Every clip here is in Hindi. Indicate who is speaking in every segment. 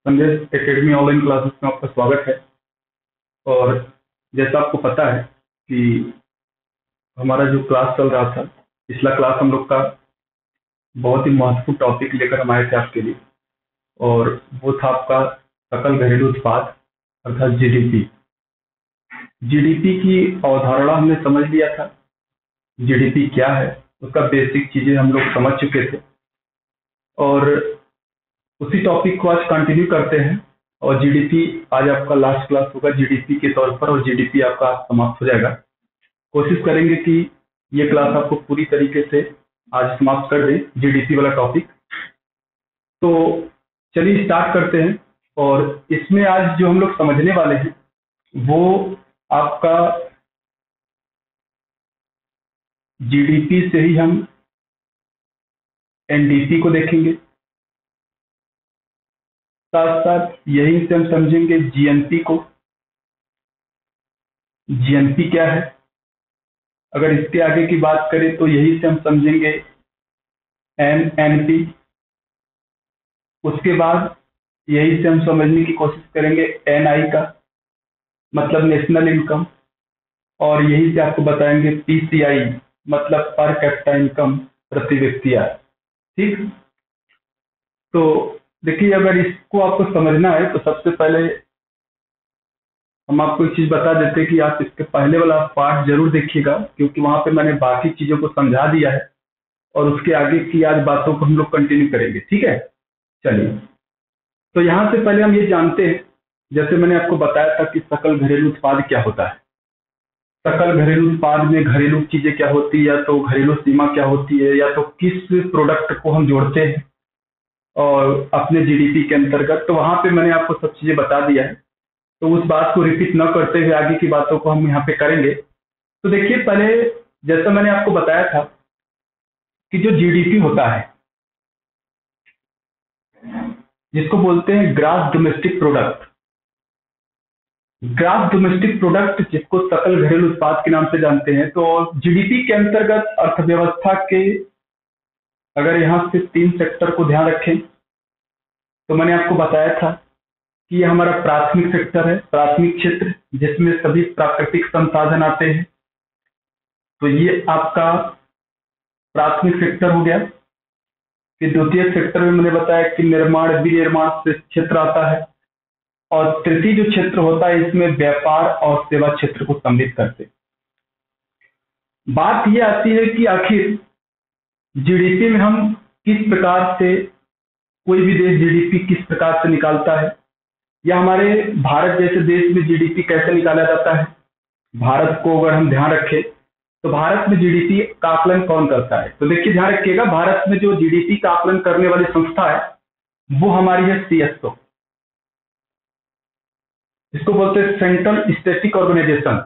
Speaker 1: संदेश एकेडमी ऑनलाइन क्लासेस में आपका स्वागत है। और जैसा आपको पता है कि हमारा जो क्लास चल रहा था, पिछला क्लास हम लोग का बहुत ही महत्वपूर्ण टॉपिक लेकर हम आए थे आपके लिए, और वो था आपका सकल घरेलू उत्पाद अर्थात जीडीपी। जीडीपी की अवधारणा हमने समझ लिया था, जीडीपी क्या है उसका बेसिक चीजें हम लोग समझ चुके थे, और उसी टॉपिक को आज कंटिन्यू करते हैं। और जीडीपी आज आपका लास्ट क्लास होगा जीडीपी के तौर पर, और जीडीपी आपका आज समाप्त हो जाएगा। कोशिश करेंगे कि ये क्लास आपको पूरी तरीके से आज समाप्त कर दे जीडीपी वाला टॉपिक। तो चलिए स्टार्ट करते हैं। और इसमें आज जो हम लोग समझने वाले हैं वो आपका जीडीपी से ही हम एनडीपी को देखेंगे, साथ साथ यहीं से हम समझेंगे जीएनपी को। जीएनपी क्या है, अगर इसके आगे की बात करें तो यही से हम समझेंगे एनएनपी। उसके बाद यही से हम समझने की कोशिश करेंगे एनआई का मतलब नेशनल इनकम, और यही से आपको बताएंगे पीसीआई मतलब पर कैपिटा इनकम प्रति व्यक्ति आय। ठीक, तो देखिए अगर इसको आपको समझना है तो सबसे पहले हम आपको एक चीज बता देते हैं कि आप इसके पहले वाला पार्ट जरूर देखिएगा, क्योंकि वहां पे मैंने बाकी चीजों को समझा दिया है और उसके आगे की आज बातों को हम लोग कंटिन्यू करेंगे। ठीक है, चलिए। तो यहाँ से पहले हम ये जानते हैं, जैसे मैंने आपको बताया था कि सकल घरेलू उत्पाद क्या होता है। सकल घरेलू उत्पाद में घरेलू चीजें क्या होती है, या तो घरेलू सीमा क्या होती है, या तो किस प्रोडक्ट को हम जोड़ते हैं और अपने जीडीपी के अंतर्गत। तो वहां पे मैंने आपको सब चीजें बता दिया है, तो उस बात को रिपीट न करते हुए आगे की बातों को हम यहाँ पे करेंगे। तो देखिए पहले जैसा मैंने आपको बताया था कि जो जीडीपी होता है जिसको बोलते हैं gross domestic product, gross domestic product जिसको सकल घरेलू उत्पाद के नाम से जानते हैं। तो जीडीपी के अंतर्गत अर्थव्यवस्था के अगर यहाँ से 3 सेक्टर को ध्यान रखें तो मैंने आपको बताया था कि ये हमारा प्राथमिक सेक्टर है, प्राथमिक क्षेत्र जिसमें सभी प्राकृतिक संसाधन आते हैं। तो ये आपका प्राथमिक सेक्टर हो गया। फिर द्वितीय सेक्टर में मैंने बताया कि निर्माण विनिर्माण से क्षेत्र आता है, और तृतीय जो क्षेत्र होता है इसमें व्यापार और सेवा क्षेत्र को सम्मिलित करते। बात ये आती है कि आखिर जीडीपी में हम किस प्रकार से, कोई भी देश जीडीपी किस प्रकार से निकालता है, या हमारे भारत जैसे देश में जीडीपी कैसे निकाला जाता है। भारत को अगर हम ध्यान रखें तो भारत में जीडीपी का आकलन कौन करता है। तो देखिए ध्यान रखिएगा, भारत में जो जीडीपी का आकलन करने वाली संस्था है वो हमारी है सीएसओ, इसको बोलते हैं सेंट्रल स्टैटिस्टिक ऑर्गेनाइजेशन,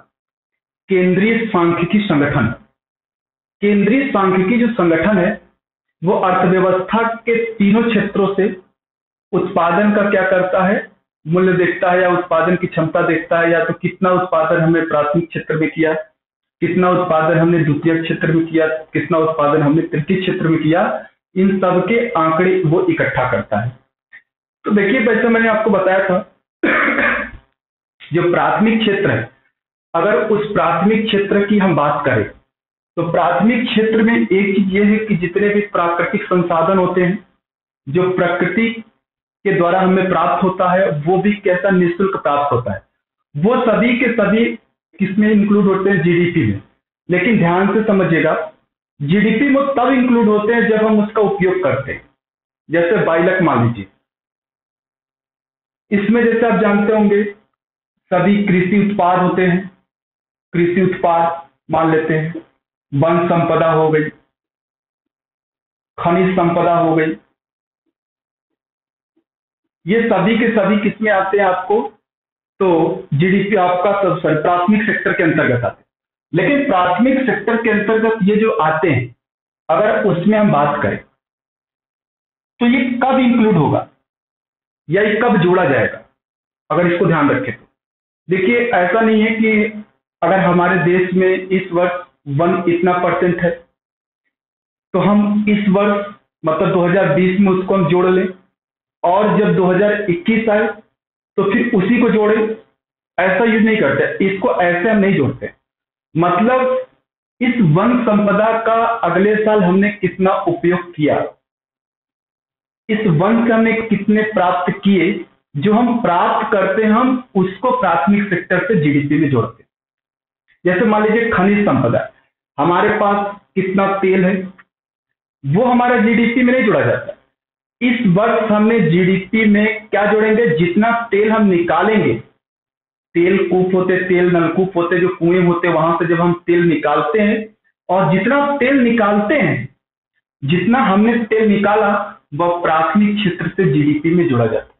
Speaker 1: केंद्रीय सांख्यिकी संगठन। केंद्रीय सांख्यिकी जो संगठन है वो अर्थव्यवस्था के तीनों क्षेत्रों से उत्पादन का क्या करता है, मूल्य देखता है, या उत्पादन की क्षमता देखता है, या तो कितना उत्पादन हमने प्राथमिक क्षेत्र में किया, कितना उत्पादन हमने द्वितीय क्षेत्र में किया, कितना उत्पादन हमने तृतीय क्षेत्र में किया। इन सब के आंकड़े वो इकट्ठा करता है। तो देखिए वैसे मैंने आपको बताया था जो प्राथमिक क्षेत्र है, अगर उस प्राथमिक क्षेत्र की हम बात करें तो प्राथमिक क्षेत्र में एक चीज ये है कि जितने भी प्राकृतिक संसाधन होते हैं जो प्रकृति के द्वारा हमें प्राप्त होता है, वो भी कैसा निःशुल्क प्राप्त होता है, वो सभी के सभी किसमें इंक्लूड होते हैं, जीडीपी में। लेकिन ध्यान से समझिएगा, जीडीपी में तब इंक्लूड होते हैं जब हम उसका उपयोग करते हैं। जैसे बाइलक मान लीजिए, इसमें जैसे आप जानते होंगे सभी कृषि उत्पाद होते हैं। कृषि उत्पाद मान लेते हैं, वन संपदा हो गई, खनिज संपदा हो गई, ये सभी के सभी किसमें आते हैं आपको, तो जीडीपी आपका सब प्राथमिक सेक्टर के अंतर्गत आते हैं। लेकिन प्राथमिक सेक्टर के अंतर्गत ये जो आते हैं, अगर उसमें हम बात करें तो ये कब इंक्लूड होगा या ये कब जोड़ा जाएगा, अगर इसको ध्यान रखें तो देखिए ऐसा नहीं है कि अगर हमारे देश में इस वर्ष वन इतना % है तो हम इस वर्ष मतलब 2020 में उसको हम जोड़ लें, और जब 2021 आए तो फिर उसी को जोड़े। ऐसा यूज नहीं करते, इसको ऐसे हम नहीं जोड़ते। मतलब इस वन संपदा का अगले साल हमने कितना उपयोग किया, इस वन से हमने कितने प्राप्त किए, जो हम प्राप्त करते हैं हम उसको प्राथमिक सेक्टर से जीडीपी में जोड़ते हैं। जैसे मान लीजिए खनिज संपदा, हमारे पास कितना तेल है, वो हमारा जीडीपी में नहीं जोड़ा जाता। इस वर्ष हमने जीडीपी में क्या जोड़ेंगे, जितना तेल हम निकालेंगे, तेल कूप होते, तेल नलकूप होते, जो कुएं होते, वहां से जब हम तेल निकालते हैं, और जितना तेल निकालते हैं, जितना हमने तेल निकाला, वह प्राथमिक क्षेत्र से जीडीपी में जोड़ा जाता है।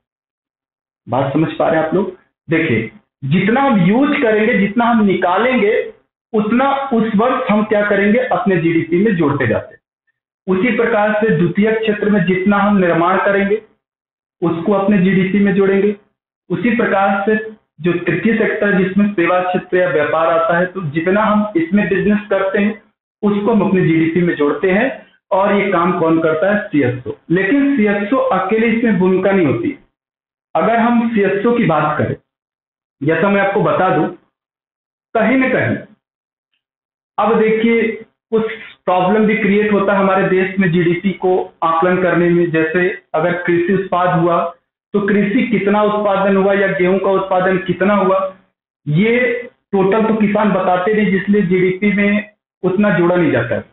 Speaker 1: बात समझ पा रहे हैं आप लोग? देखिए, जितना हम यूज करेंगे, जितना हम निकालेंगे, उतना उस वर्ष हम क्या करेंगे, अपने जीडीपी में जोड़ते जाते हैं। उसी प्रकार से द्वितीय क्षेत्र में जितना हम निर्माण करेंगे, उसको अपने जीडीपी में जोड़ेंगे। उसी प्रकार से जो तृतीय सेक्टर जिसमें सेवा क्षेत्र या व्यापार आता है, तो जितना हम इसमें बिजनेस करते हैं उसको हम अपने जीडीपी में जोड़ते हैं। और ये काम कौन करता है, सीएसओ। लेकिन सीएसओ अकेले इसमें भूमिका नहीं होती। अगर हम सीएसओ की बात करें, जैसा मैं आपको बता दूं, कहीं ना कहीं अब देखिए कुछ प्रॉब्लम भी क्रिएट होता है हमारे देश में जीडीपी को आकलन करने में। जैसे अगर कृषि उत्पाद हुआ तो कृषि कितना उत्पादन हुआ या गेहूं का उत्पादन कितना हुआ, ये टोटल तो किसान बताते नहीं, जिसलिए जीडीपी में उतना जोड़ा नहीं जाता है।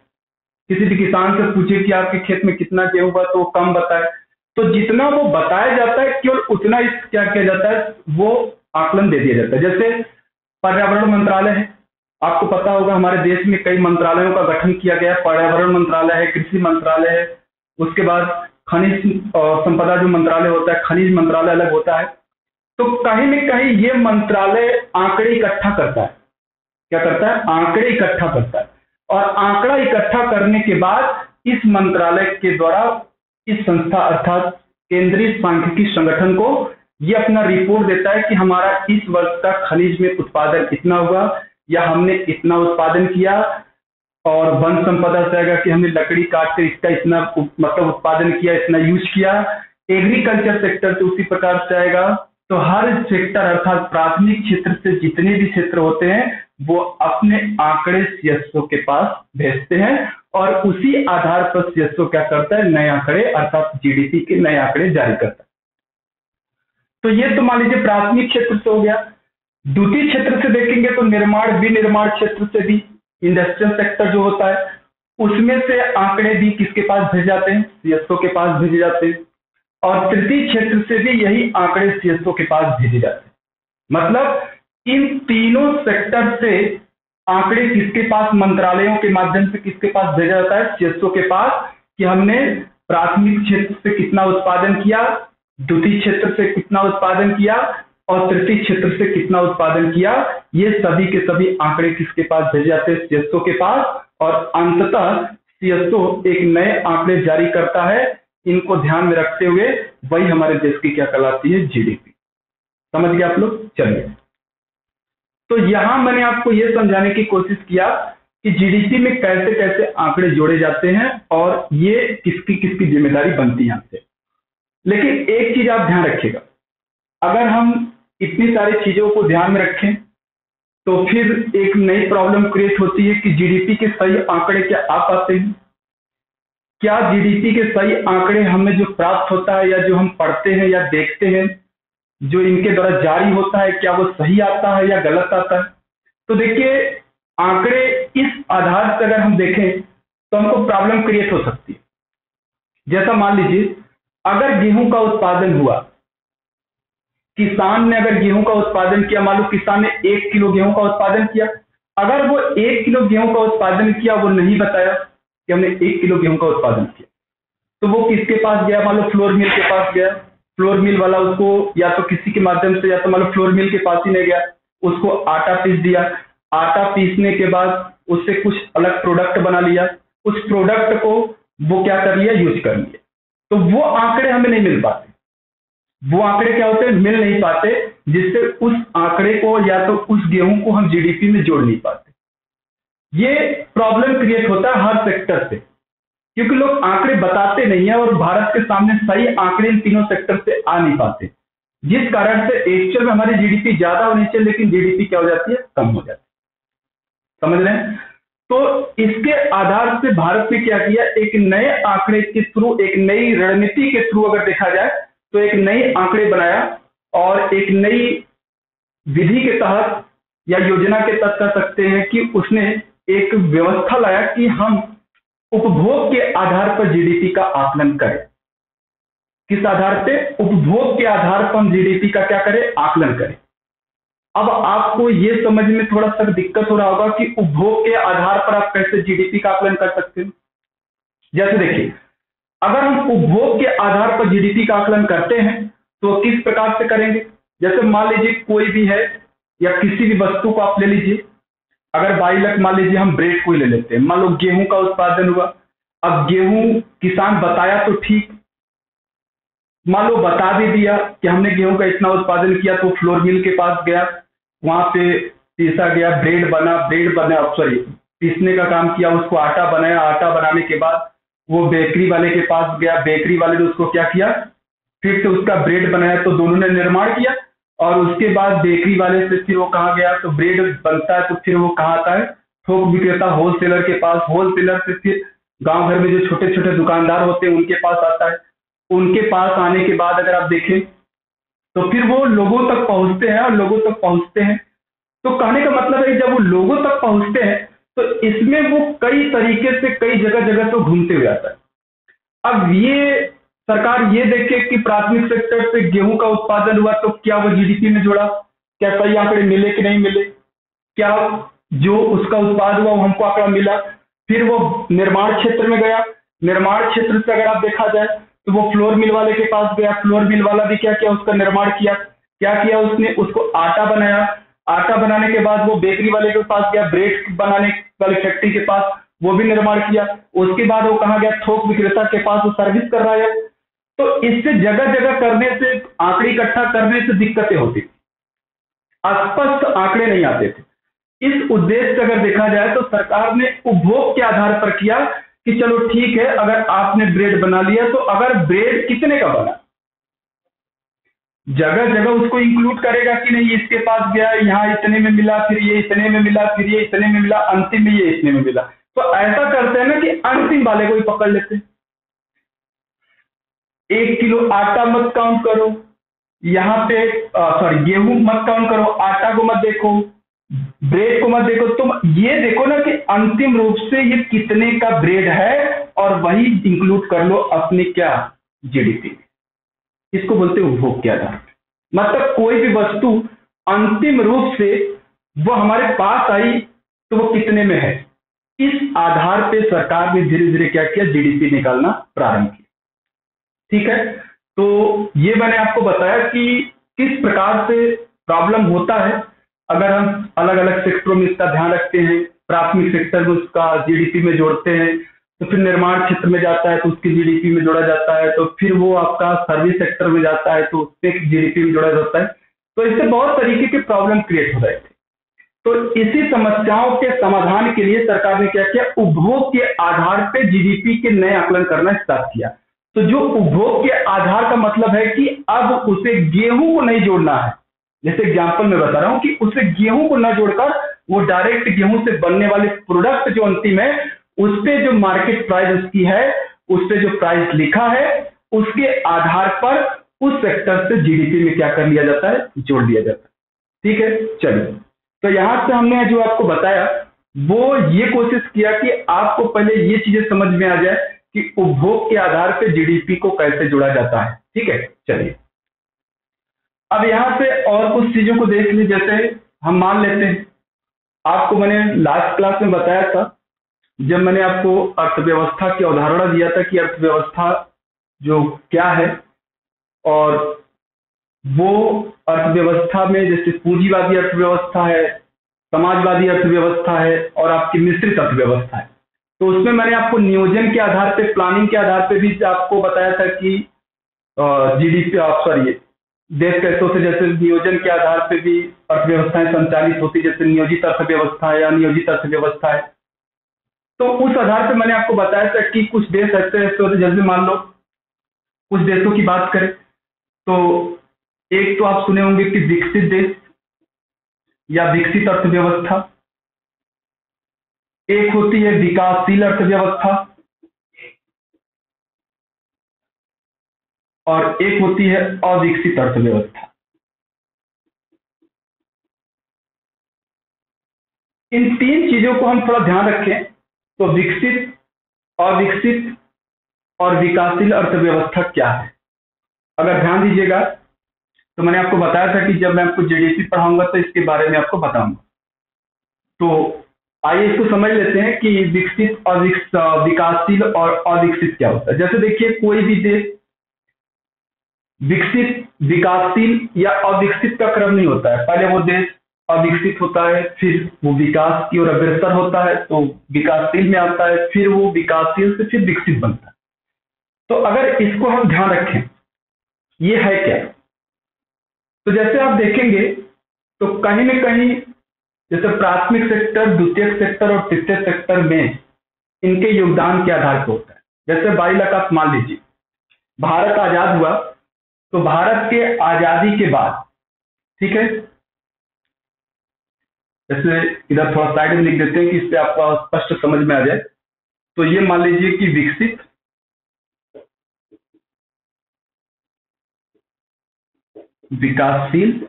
Speaker 1: किसी भी किसान से पूछे कि आपके खेत में कितना गेहूं हुआ, तो कम बताए। तो जितना वो बताया जाता है केवल उतना क्या किया जाता है, वो आकलन दे दिया जाता है। जैसे पर्यावरण मंत्रालय है, आपको पता होगा हमारे देश में कई मंत्रालयों का गठन किया गया। पर्यावरण मंत्रालय है, कृषि मंत्रालय है, उसके बाद खनिज और संपदा जो मंत्रालय होता है, खनिज मंत्रालय अलग होता है। तो कहीं न कहीं ये मंत्रालय आंकड़े इकट्ठा करता है। क्या करता है, आंकड़े इकट्ठा करता है। और आंकड़ा इकट्ठा करने के बाद इस मंत्रालय के द्वारा इस संस्था अर्थात केंद्रीय सांख्यिकी संगठन को ये अपना रिपोर्ट देता है कि हमारा इस वर्ष का खनिज में उत्पादन इतना हुआ या हमने इतना उत्पादन किया। और वन संपदा से आएगा कि हमने लकड़ी काट कर इसका इतना मतलब उत्पादन किया, इतना यूज किया। एग्रीकल्चर सेक्टर से उसी प्रकार से आएगा। तो हर सेक्टर अर्थात प्राथमिक क्षेत्र से जितने भी क्षेत्र होते हैं वो अपने आंकड़े सीएसओ के पास भेजते हैं और उसी आधार पर सीएसओ क्या करता है, नए आंकड़े अर्थात जीडीपी के नए आंकड़े जारी करता है। तो ये तो मान लीजिए प्राथमिक क्षेत्र से हो गया। द्वितीय क्षेत्र से देखेंगे तो निर्माण विनिर्माण क्षेत्र से भी, इंडस्ट्रियल सेक्टर जो होता है उसमें से आंकड़े भी किसके पास भेजे जाते हैं, सीएसओ के पास भेजे जाते हैं। और तृतीय क्षेत्र से भी यही आंकड़े सीएसओ के पास भेजे जाते हैं। मतलब इन तीनों सेक्टर से आंकड़े किसके पास, मंत्रालयों के माध्यम से किसके पास भेजा जाता है, सीएसओ के पास, कि हमने प्राथमिक क्षेत्र से कितना उत्पादन किया, द्वितीय क्षेत्र से कितना उत्पादन किया और तृतीय क्षेत्र से कितना उत्पादन किया। ये सभी के सभी आंकड़े किसके पास भेजे जाते हैं, सीएसओ के पास। और अंततः सीएसओ एक नए आंकड़े जारी करता है। इनको ध्यान में रखते हुए वही हमारे देश की क्या कहलाती है, जीडीपी। समझ गए आप लोग? चलिए, तो यहां मैंने आपको यह समझाने की कोशिश किया कि जीडीपी में कैसे कैसे आंकड़े जोड़े जाते हैं और ये किसकी किसकी जिम्मेदारी बनती है यहां से। लेकिन एक चीज आप ध्यान रखिएगा, अगर हम इतनी सारी चीजों को ध्यान में रखें तो फिर एक नई प्रॉब्लम क्रिएट होती है कि जीडीपी के सही आंकड़े क्या आ पाते हैं, क्या जीडीपी के सही आंकड़े हमें जो प्राप्त होता है या जो हम पढ़ते हैं या देखते हैं, जो इनके द्वारा जारी होता है, क्या वो सही आता है या गलत आता है। तो देखिए, आंकड़े इस आधार से अगर हम देखें तो हमको प्रॉब्लम क्रिएट हो सकती है। जैसा मान लीजिए अगर गेहूं का उत्पादन हुआ, किसान ने अगर गेहूं का उत्पादन किया, मान लो किसान ने 1 किलो गेहूं का उत्पादन किया, अगर वो 1 किलो गेहूं का उत्पादन किया, वो नहीं बताया कि हमने 1 किलो गेहूं का उत्पादन किया, तो वो किसके पास गया, मान लो फ्लोर मिल के पास गया। फ्लोर मिल वाला उसको या तो किसी के माध्यम से या तो मान लो फ्लोर मिल के पास ही नहीं गया, उसको आटा पीस दिया। आटा पीसने के बाद उससे कुछ अलग प्रोडक्ट बना लिया, उस प्रोडक्ट को वो क्या कर लिया, यूज कर लिया। तो वो आंकड़े हमें नहीं मिल पाते। वो आंकड़े क्या होते हैं, मिल नहीं पाते, जिससे उस आंकड़े को या तो उस गेहूं को हम जीडीपी में जोड़ नहीं पाते। ये प्रॉब्लम क्रिएट होता है हर सेक्टर से क्योंकि लोग आंकड़े बताते नहीं है और भारत के सामने सही आंकड़े इन तीनों सेक्टर से आ नहीं पाते, जिस कारण से एक्चुअल में हमारी जीडीपी ज्यादा होनी चाहिए लेकिन जीडीपी क्या हो जाती है, कम हो जाती है। समझ रहे हैं? तो इसके आधार से भारत ने क्या किया, एक नए आंकड़े के थ्रू, एक नई रणनीति के थ्रू अगर देखा जाए तो एक नई आंकड़े बनाया और एक नई विधि के तहत या योजना के तहत कह सकते हैं कि उसने एक व्यवस्था लाया कि हम उपभोग के आधार पर जीडीपी का आकलन करें। किस आधार पे? उपभोग के आधार पर हम जीडीपी का क्या करें, आकलन करें। अब आपको ये समझ में थोड़ा सा दिक्कत हो रहा होगा कि उपभोग के आधार पर आप कैसे जीडीपी का आकलन कर सकते हैं। जैसे देखिए, अगर हम उपभोग के आधार पर जीडीपी का आकलन करते हैं तो किस प्रकार से करेंगे? जैसे मान लीजिए कोई भी है या किसी भी वस्तु को आप ले लीजिए, अगर 22 लाख मान लीजिए हम ब्रेड को ही ले लेते हैं, मान लो गेहूं का उत्पादन हुआ। अब गेहूं किसान बताया तो ठीक, मान लो बता भी दिया कि हमने गेहूं का इतना उत्पादन किया, तो फ्लोर मिल के पास गया, वहां पे पीसा गया, ब्रेड बना सॉरी पीसने का काम किया, उसको आटा बनाया, आटा बनाने के बाद वो बेकरी वाले के पास गया, बेकरी वाले ने उसको क्या किया, फिर से उसका ब्रेड बनाया, तो दोनों ने निर्माण किया। और उसके बाद बेकरी वाले से फिर वो कहाँ गया, तो ब्रेड बनता है तो फिर वो कहाँ आता है, थोक विक्रेता होलसेलर के पास, होलसेलर से फिर गांव घर में जो छोटे छोटे दुकानदार होते हैं उनके पास आता है। उनके पास आने के बाद अगर आप देखें तो फिर वो लोगों तक पहुंचते हैं, और लोगों तक पहुंचते हैं तो कहने का मतलब है जब वो लोगों तक पहुंचते हैं तो इसमें वो कई तरीके से कई जगह जगह तो घूमते हुए आता है। अब ये सरकार ये देखे कि प्राथमिक सेक्टर से गेहूं का उत्पादन हुआ तो क्या वो जीडीपी में जोड़ा, क्या सही आंकड़े मिले कि नहीं मिले, क्या जो उसका उत्पाद हुआ वो हमको आंकड़ा मिला। फिर वो निर्माण क्षेत्र में गया, निर्माण क्षेत्र से अगर आप देखा जाए तो वो फ्लोर मिल वाले के पास गया, फ्लोर मिल वाला भी क्या किया, उसका निर्माण किया। क्या किया उसने, उसको आटा बनाया, आटा बनाने के बाद वो बेकरी वाले के पास गया, ब्रेड बनाने वाली फैक्ट्री के पास, वो भी निर्माण किया। उसके बाद वो कहाँ गया, थोक विक्रेता के पास, वो सर्विस कर रहा है। तो इससे जगह जगह करने से, आंकड़े इकट्ठा करने से दिक्कतें होती थी, स्पष्ट आंकड़े नहीं आते थे। इस उद्देश्य से अगर देखा जाए तो सरकार ने उपभोग के आधार पर किया कि चलो ठीक है, अगर आपने ब्रेड बना लिया तो अगर ब्रेड कितने का बना, जगह जगह उसको इंक्लूड करेगा कि नहीं, इसके पास गया, यहाँ इतने में मिला, फिर ये इतने में मिला, फिर ये इतने में मिला, अंतिम में ये इतने में मिला। तो ऐसा करते हैं ना कि अंतिम वाले को ही पकड़ लेते हैं। 1 किलो आटा मत काउंट करो, यहाँ पे गेहूं मत काउंट करो, आटा को मत देखो, ब्रेड को मत देखो, तुम ये देखो ना कि अंतिम रूप से ये कितने का ब्रेड है और वही इंक्लूड कर लो अपने क्या, जीडीपी। इसको बोलते हैं उपभोग के आधार। मतलब कोई भी वस्तु अंतिम रूप से वो हमारे पास आई तो वो कितने में है, इस आधार पे सरकार ने धीरे धीरे क्या किया, जीडीपी निकालना प्रारंभ किया। ठीक है, तो ये मैंने आपको बताया कि किस प्रकार से प्रॉब्लम होता है अगर हम अलग अलग सेक्टरों में इसका ध्यान रखते हैं। प्राथमिक सेक्टर में उसका जीडीपी में जोड़ते हैं, तो फिर निर्माण क्षेत्र में जाता है तो उसकी जीडीपी में जोड़ा जाता है, तो फिर वो आपका सर्विस सेक्टर में जाता है तो उससे जीडीपी में जोड़ा जाता है। तो इससे बहुत तरीके के प्रॉब्लम क्रिएट हो रहे थे। तो इसी समस्याओं के समाधान के लिए सरकार ने क्या किया, उपभोग के आधार पर जीडीपी के नए आकलन करना स्टार्ट किया। तो जो उपभोग के आधार का मतलब है कि अब उसे गेहूं को नहीं जोड़ना है, जैसे एग्जांपल में बता रहा हूं कि उसे गेहूं को न जोड़कर वो डायरेक्ट गेहूं से बनने वाले प्रोडक्ट जो अंतिम है उस पे जो मार्केट प्राइस उसकी है, उस पे जो प्राइस लिखा है, उसके आधार पर उस सेक्टर से जीडीपी में क्या कर लिया जाता है, जोड़ दिया जाता है। ठीक है, चलिए, तो यहां से हमने जो आपको बताया वो ये कोशिश किया कि आपको पहले ये चीजें समझ में आ जाए कि उपभोग के आधार पर जीडीपी को कैसे जोड़ा जाता है। ठीक है, चलिए अब यहां से और कुछ चीजों को देख लीजिए। जैसे हम मान लेते हैं, आपको मैंने लास्ट क्लास में बताया था जब मैंने आपको अर्थव्यवस्था की अवधारणा दिया था कि अर्थव्यवस्था जो क्या है, और वो अर्थव्यवस्था में जैसे पूंजीवादी अर्थव्यवस्था है, समाजवादी अर्थव्यवस्था है और आपकी मिश्रित अर्थव्यवस्था है। तो उसमें मैंने आपको नियोजन के आधार पे, प्लानिंग के आधार पे भी आपको बताया था कि जीडीपी देश कैसे होते, जैसे नियोजन के आधार पे भी अर्थव्यवस्थाएं संचालित होती, जैसे नियोजित अर्थव्यवस्था है, अनियोजित अर्थव्यवस्था है। तो उस आधार पर मैंने आपको बताया था कि कुछ देश ऐसे ऐसे होते, जैसे मान लो कुछ देशों की बात करें तो एक तो आप सुने होंगे कि विकसित देश या विकसित अर्थव्यवस्था, एक होती है विकासशील अर्थव्यवस्था, और एक होती है अविकसित अर्थव्यवस्था। इन तीन चीजों को हम थोड़ा ध्यान रखें तो विकसित, अविकसित और विकासशील अर्थव्यवस्था क्या है, अगर ध्यान दीजिएगा तो मैंने आपको बताया था कि जब मैं आपको जीडीपी पढ़ाऊंगा तो इसके बारे में आपको बताऊंगा। तो आइए इसको समझ लेते हैं कि विकसित, विकासशील और अविकसित क्या होता है। जैसे देखिए, कोई भी देश विकसित, विकासशील या अविकसित का क्रम नहीं होता है। पहले वो देश अविकसित होता है, फिर वो विकास की ओर अग्रसर होता है, तो विकासशील में आता है, फिर वो विकासशील से फिर विकसित बनता है। तो अगर इसको हम ध्यान रखें, ये है क्या, तो जैसे आप देखेंगे तो कहीं न कहीं जैसे प्राथमिक सेक्टर, द्वितीयक सेक्टर और तृतीयक सेक्टर में इनके योगदान के आधार पर होता है। जैसे 22 लाख मान लीजिए, भारत आजाद हुआ तो भारत के आजादी के बाद, ठीक है, जैसे इधर थोड़ा साइड में लिख देते हैं कि इससे आपको स्पष्ट समझ में आ जाए। तो ये मान लीजिए कि विकसित, विकासशील,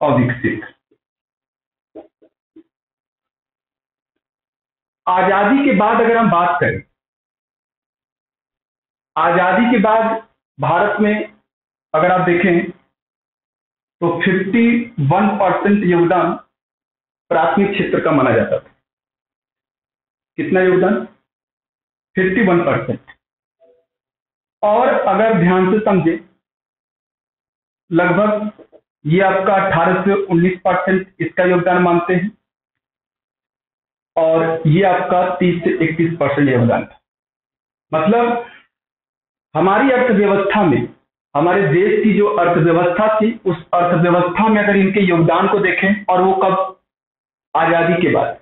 Speaker 1: अविकसित। आजादी के बाद अगर हम बात करें, आजादी के बाद भारत में अगर आप देखें तो 51% योगदान प्राथमिक क्षेत्र का माना जाता था। कितना योगदान? 51%। और अगर ध्यान से समझे, लगभग ये आपका 18 से 19% इसका योगदान मानते हैं, और ये आपका 30 से 31% योगदान था। मतलब हमारी अर्थव्यवस्था में, हमारे देश की जो अर्थव्यवस्था थी, उस अर्थव्यवस्था में अगर इनके योगदान को देखें, और वो कब? आजादी के बाद।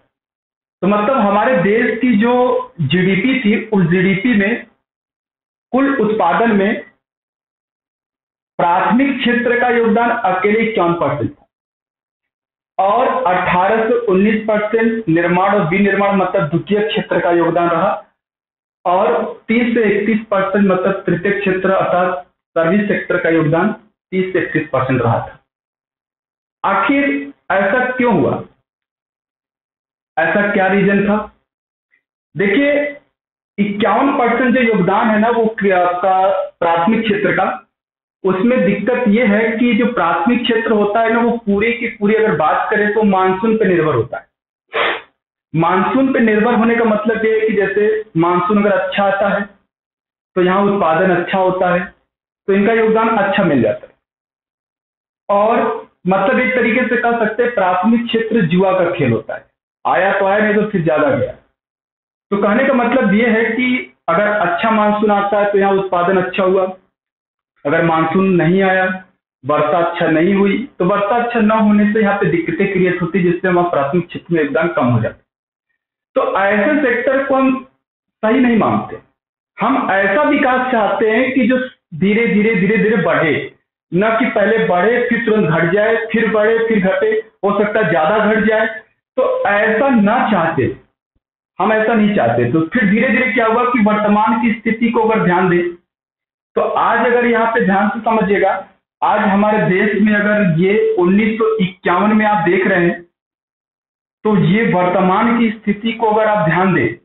Speaker 1: तो मतलब हमारे देश की जो जीडीपी थी, उस जीडीपी में, कुल उत्पादन में प्राथमिक क्षेत्र का योगदान अकेले 51% था, और 18 से 19% निर्माण और विनिर्माण मतलब द्वितीय क्षेत्र का योगदान रहा, और 30 से 31% मतलब तृतीय क्षेत्र अर्थात सर्विस सेक्टर का योगदान 30 से 31% रहा था। आखिर ऐसा क्यों हुआ? ऐसा क्या रीजन था? देखिए, 51% जो योगदान है ना वो आपका प्राथमिक क्षेत्र का, उसमें दिक्कत ये है कि जो प्राथमिक क्षेत्र होता है ना, वो पूरी की पूरी अगर बात करें तो मानसून पर निर्भर होता है। मानसून पर निर्भर होने का मतलब ये है कि जैसे मानसून अगर अच्छा आता है तो यहाँ उत्पादन अच्छा होता है, तो इनका योगदान अच्छा मिल जाता है। और मतलब एक तरीके से कह सकते हैं प्राथमिक क्षेत्र जुआ का खेल होता है, आया तो आया, नहीं तो फिर ज्यादा गया। तो कहने का मतलब ये है कि अगर अच्छा मानसून आता है तो यहाँ उत्पादन अच्छा हुआ, अगर मानसून नहीं आया, वर्षा अच्छा नहीं हुई, तो वर्षा अच्छा न होने से यहाँ पे दिक्कतें क्रिएट होती, जिससे हमारा प्राथमिक क्षेत्र में योगदान कम हो जाता है। तो ऐसे सेक्टर को हम सही नहीं मानते। हम ऐसा विकास चाहते हैं कि जो धीरे धीरे धीरे धीरे बढ़े, न कि पहले बढ़े फिर तुरंत घट जाए, फिर बढ़े फिर घटे, हो सकता है ज्यादा घट जाए। तो ऐसा ना चाहते, हम ऐसा नहीं चाहते। तो फिर धीरे धीरे क्या हुआ कि वर्तमान की स्थिति को अगर ध्यान दें तो आज अगर यहाँ पे ध्यान से समझिएगा, आज हमारे देश में अगर ये 1951 में आप देख रहे हैं, तो ये वर्तमान की स्थिति को अगर आप ध्यान दें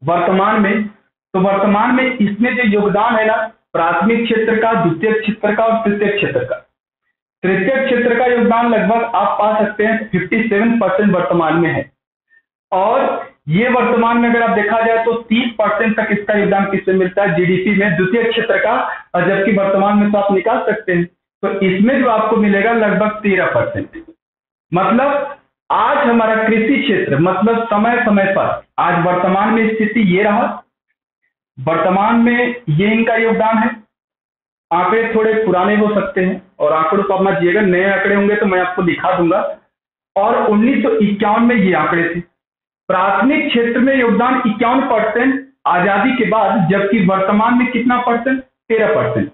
Speaker 1: वर्तमान में, तो वर्तमान में इसमें जो योगदान है ना, प्राथमिक क्षेत्र का, द्वितीय क्षेत्र का और तृतीय क्षेत्र का, तृतीय क्षेत्र का योगदान लगभग आप पा सकते हैं 57% वर्तमान में है। और ये वर्तमान में अगर आप देखा जाए तो 30% तक इसका योगदान किससे मिलता है? जीडीपी में, द्वितीय क्षेत्र का। और जबकि वर्तमान में तो आप निकाल सकते हैं, तो इसमें जो आपको मिलेगा लगभग 13%। मतलब आज हमारा कृषि क्षेत्र, मतलब समय समय पर, आज वर्तमान में स्थिति ये रहा, वर्तमान में ये इनका योगदान है। आंकड़े थोड़े पुराने हो सकते हैं और आंकड़ों को आप मत जिएगा, नए आंकड़े होंगे तो मैं आपको दिखा दूंगा। और 1951 में ये आंकड़े थे। प्राथमिक क्षेत्र में योगदान 51% आजादी के बाद, जबकि वर्तमान में कितना परसेंट? 13%।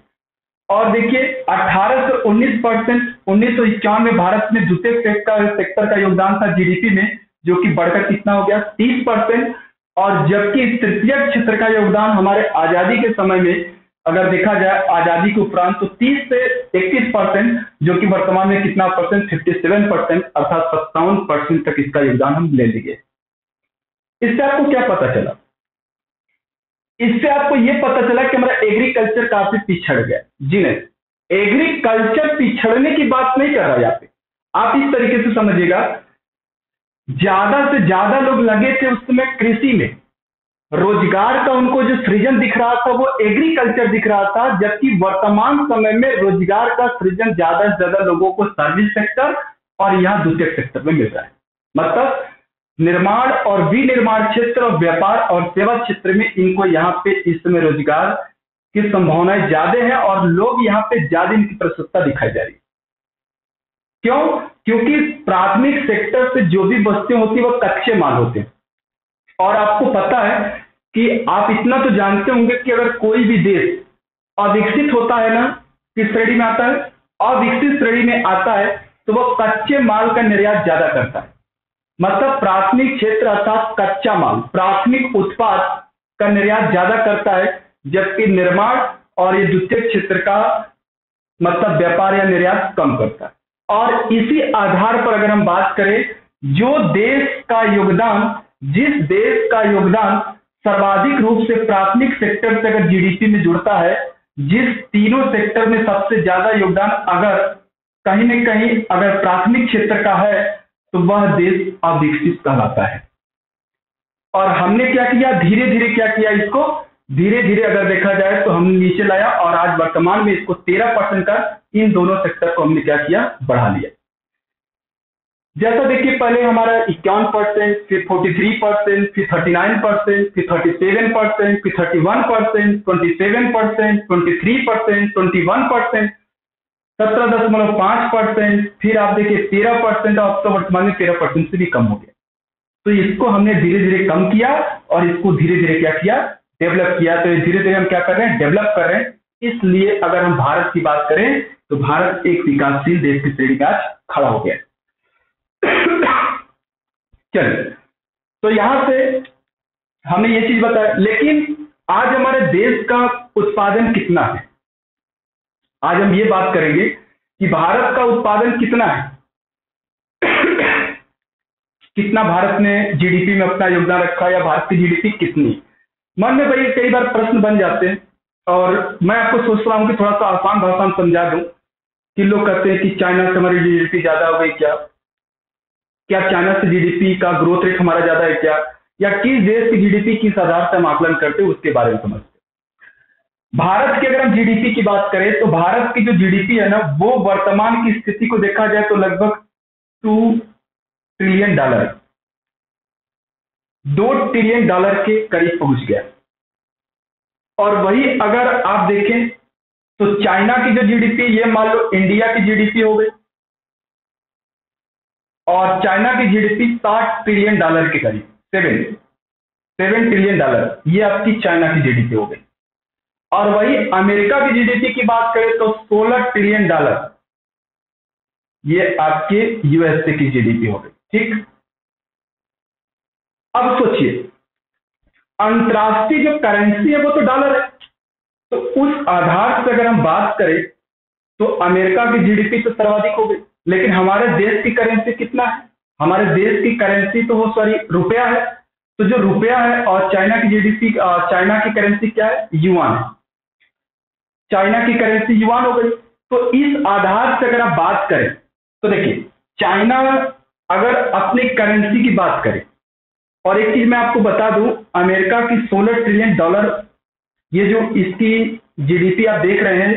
Speaker 1: और देखिए 18 से 19%, 1951 में भारत में द्वितीय सेक्टर का योगदान था जीडीपी में, जो कि बढ़कर कितना हो गया? 30%। और जबकि तृतीय क्षेत्र का योगदान हमारे आजादी के समय में अगर देखा जाए आजादी के उपरांत तो 30 से 31%, जो कि वर्तमान में कितना परसेंट? 57%, अर्थात 57% तक इसका योगदान हम ले लिए। इससे आपको क्या पता चला? इससे आपको यह पता चला कि हमारा एग्रीकल्चर काफी पिछड़ गया। जी नहीं, एग्रीकल्चर पिछड़ने की बात नहीं कर रहा है यहाँ पे। आप इस तरीके से समझिएगा, ज्यादा से ज्यादा लोग लगे थे उस समय कृषि में, रोजगार का उनको जो सृजन दिख रहा था वो एग्रीकल्चर दिख रहा था, जबकि वर्तमान समय में रोजगार का सृजन ज्यादा से ज्यादा लोगों को सर्विस सेक्टर और यहाँ द्वितीय सेक्टर में मिल रहा है। मतलब निर्माण और विनिर्माण क्षेत्र और व्यापार और सेवा क्षेत्र में इनको यहाँ पे इस समय रोजगार की संभावनाएं ज्यादा है और लोग यहाँ पे ज्यादा इनकी प्रस्तुतता दिखाई जा रही है। क्यों? क्योंकि प्राथमिक सेक्टर से जो भी वस्तुएं होती है वो कच्चे माल होते हैं। और आपको पता है कि आप इतना तो जानते होंगे कि अगर कोई भी देश अविकसित होता है ना, किस श्रेणी में आता है? अविकसित श्रेणी में आता है, तो वह कच्चे माल का निर्यात ज्यादा करता है। मतलब प्राथमिक क्षेत्र अर्थात कच्चा माल, प्राथमिक उत्पाद का निर्यात ज्यादा करता है, जबकि निर्माण और ये द्वितीय क्षेत्र का मतलब व्यापार या निर्यात कम करता है। और इसी आधार पर अगर हम बात करें, जो देश का योगदान, जिस देश का योगदान सर्वाधिक रूप से प्राथमिक सेक्टर से अगर जीडीपी में जुड़ता है, जिस तीनों सेक्टर में सबसे ज्यादा योगदान अगर कहीं न कहीं अगर प्राथमिक क्षेत्र का है, तो वह देश अविकसित कहलाता है। और हमने क्या किया? धीरे धीरे क्या किया? इसको धीरे धीरे अगर देखा जाए तो हमने नीचे लाया और आज वर्तमान में इसको 13% का इन दोनों सेक्टर को हमने क्या किया? बढ़ा लिया। जैसा देखिए पहले हमारा 51%, फिर 43%, फिर 39%, फिर 37%, फिर 31%, 27%, 23%, 21%, 17.5%, फिर आप देखिए 13%, अब तो वर्तमान में 13% से भी कम हो गया। तो इसको हमने धीरे धीरे कम किया और इसको धीरे धीरे क्या किया? डेवलप किया। तो धीरे धीरे हम क्या कर रहे हैं? डेवलप कर रहे हैं। इसलिए अगर हम भारत की बात करें तो भारत एक विकासशील देश की श्रेणी में आज खड़ा हो गया। चलिए, तो यहां से हमने ये चीज बताया, लेकिन आज हमारे देश का उत्पादन कितना है? आज हम ये बात करेंगे कि भारत का उत्पादन कितना है, कितना भारत ने जीडीपी में अपना योगदान रखा, या भारत की जीडीपी कितनी। मन में भाई कई बार प्रश्न बन जाते हैं और मैं आपको सोच रहा हूं कि थोड़ा सा आसान भाषा में समझा दूं कि लोग कहते हैं कि चाइना से हमारी जीडीपी ज्यादा हो गई क्या चाइना से जीडीपी का ग्रोथ रेट हमारा ज्यादा है क्या, या किस देश की जीडीपी किस आधार से हम आकलन करते हैं उसके बारे में समझते हैं। भारत की अगर हम जीडीपी की बात करें तो भारत की जो जीडीपी है ना, वो वर्तमान की स्थिति को देखा जाए तो लगभग $2 ट्रिलियन, $2 ट्रिलियन के करीब पहुंच गया। और वही अगर आप देखें तो चाइना की जो जीडीपी, ये मान लो इंडिया की जीडीपी हो गई, और चाइना की जीडीपी $60 ट्रिलियन के करीब, 7 ट्रिलियन, ये आपकी चाइना की जीडीपी हो गई। और वही अमेरिका की जीडीपी की बात करें तो $16 ट्रिलियन, ये आपके यूएसए की जीडीपी हो गई। ठीक, अब सोचिए, अंतरराष्ट्रीय जो करेंसी है वो तो डॉलर है, तो उस आधार से अगर हम बात करें तो अमेरिका की जीडीपी तो सर्वाधिक हो गई, लेकिन हमारे देश की करेंसी कितना है? हमारे देश की करेंसी तो वो रुपया है। तो जो रुपया है और चाइना की जीडीपी, चाइना की करेंसी क्या है? युआन है। चाइना की करेंसी युआन हो गई। तो इस आधार से अगर आप बात करें तो देखिए, चाइना अगर अपनी करेंसी की बात करें, और एक चीज मैं आपको बता दूं, अमेरिका की $16 ट्रिलियन, ये जो इसकी जीडीपी आप देख रहे हैं,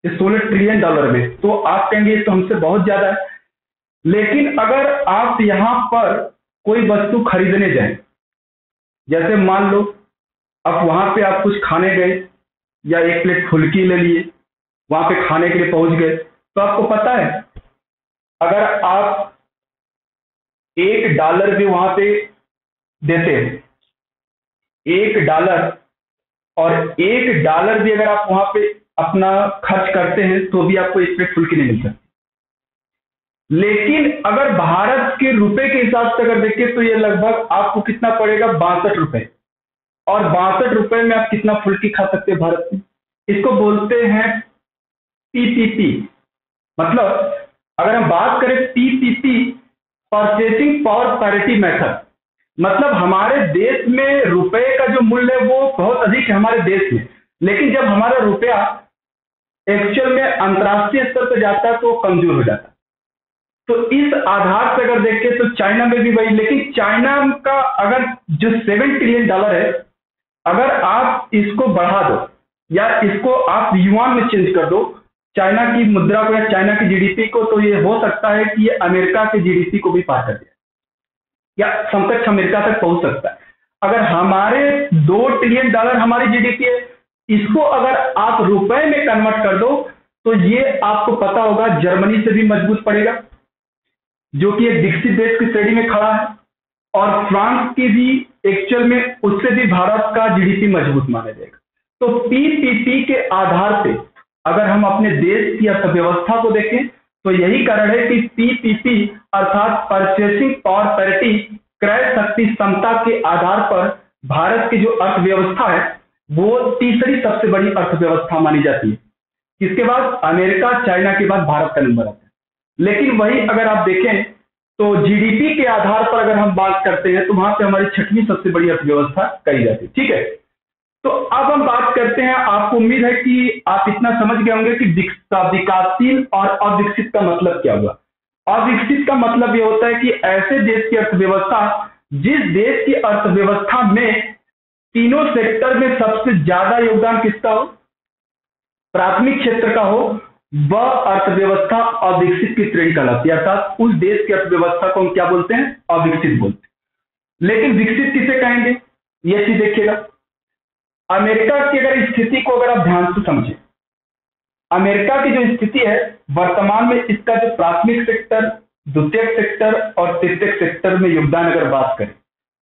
Speaker 1: ये $16 ट्रिलियन में, तो आप कहेंगे तो हमसे बहुत ज्यादा है। लेकिन अगर आप यहां पर कोई वस्तु खरीदने जाएं, जैसे मान लो अब वहां पे आप कुछ खाने गए या एक प्लेट फुल्की ले लिए, वहां पे खाने के लिए पहुंच गए, तो आपको पता है अगर आप $1 भी वहां पे देते हैं, $1, और $1 भी अगर आप वहां पे अपना खर्च करते हैं तो भी आपको एक प्लेट फुल्की नहीं मिल सकती। लेकिन अगर भारत के रुपए के हिसाब से अगर देखें तो ये लगभग आपको कितना पड़ेगा, 62 रुपए, और 62 रुपए में आप कितना फुल्की खा सकते हैं भारत में। इसको बोलते हैं पीपीपी। मतलब अगर हम बात करें PPP, purchasing power parity method, मतलब हमारे देश में रुपए का जो मूल्य है वो बहुत अधिक है हमारे देश में, लेकिन जब हमारा रुपया एक्चुअल में अंतर्राष्ट्रीय स्तर पर जाता है तो कमजोर हो जाता है। तो इस आधार से अगर देखें तो चाइना में भी वही, लेकिन चाइना का अगर जो $7 ट्रिलियन है, अगर आप इसको बढ़ा दो या इसको आप युआन में चेंज कर दो, चाइना की मुद्रा को या चाइना की जीडीपी को, तो ये हो सकता है कि ये अमेरिका के जीडीपी को भी पार कर दे या समकक्ष अमेरिका तक पहुंच सकता है। अगर हमारे $2 ट्रिलियन हमारी जीडीपी है, इसको अगर आप रुपए में कन्वर्ट कर दो तो ये आपको पता होगा जर्मनी से भी मजबूत पड़ेगा, जो कि एक विकसित देश की श्रेणी में खड़ा है, और फ्रांस की भी एक्चुअल में उससे भी भारत का जीडीपी मजबूत माना जाएगा। तो पीपीपी के आधार पे अगर हम अपने देश की अर्थव्यवस्था को देखें तो यही कारण है कि पीपीपी अर्थात परचेसिंग पावर पैरिटी, क्रय शक्ति क्षमता के आधार पर भारत की जो अर्थव्यवस्था है वो तीसरी सबसे बड़ी अर्थव्यवस्था मानी जाती है। इसके बाद अमेरिका, चाइना के बाद भारत का नंबर आता है। लेकिन वही अगर आप देखें तो जीडीपी के आधार पर अगर हम बात करते हैं तो वहां पे हमारी 6वीं सबसे बड़ी अर्थव्यवस्था कही जाती है। ठीक है, तो अब हम बात करते हैं, आपको उम्मीद है कि आप इतना समझ गए होंगे कि विकासशील और अविकसित का मतलब क्या हुआ। अविकसित का मतलब ये होता है कि ऐसे देश की अर्थव्यवस्था जिस देश की अर्थव्यवस्था में तीनों सेक्टर में सबसे ज्यादा योगदान किसका हो, प्राथमिक क्षेत्र का हो, वह अर्थव्यवस्था अविकसित की श्रेणी कहलाती है। अर्थात उस देश की अर्थव्यवस्था को हम क्या बोलते हैं, अविकसित बोलते हैं। लेकिन विकसित किसे कहेंगे, यह चीज देखिएगा। अमेरिका की अगर स्थिति को अगर आप ध्यान से समझें, अमेरिका की जो स्थिति है वर्तमान में, इसका जो प्राथमिक सेक्टर, द्वितीयक सेक्टर और तृतीयक सेक्टर में योगदान अगर बात करें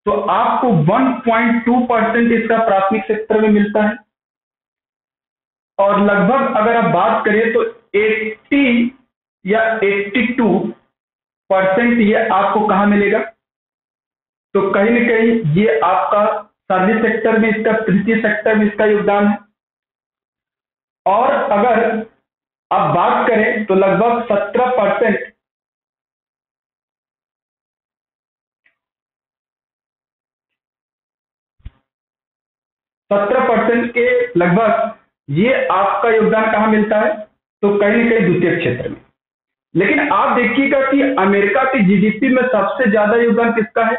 Speaker 1: तो आपको 1.2% इसका प्राथमिक सेक्टर में मिलता है, और लगभग अगर आप बात करें तो 80 या 82% ये आपको कहां मिलेगा, तो कहीं ना कहीं ये आपका सर्विस सेक्टर में, इसका तृतीय सेक्टर में इसका योगदान है। और अगर आप बात करें तो लगभग 17% के लगभग ये आपका योगदान कहां मिलता है, तो कहीं ना कहीं द्वितीय क्षेत्र में। लेकिन आप देखिएगा कि अमेरिका की जीडीपी में सबसे ज्यादा योगदान किसका है,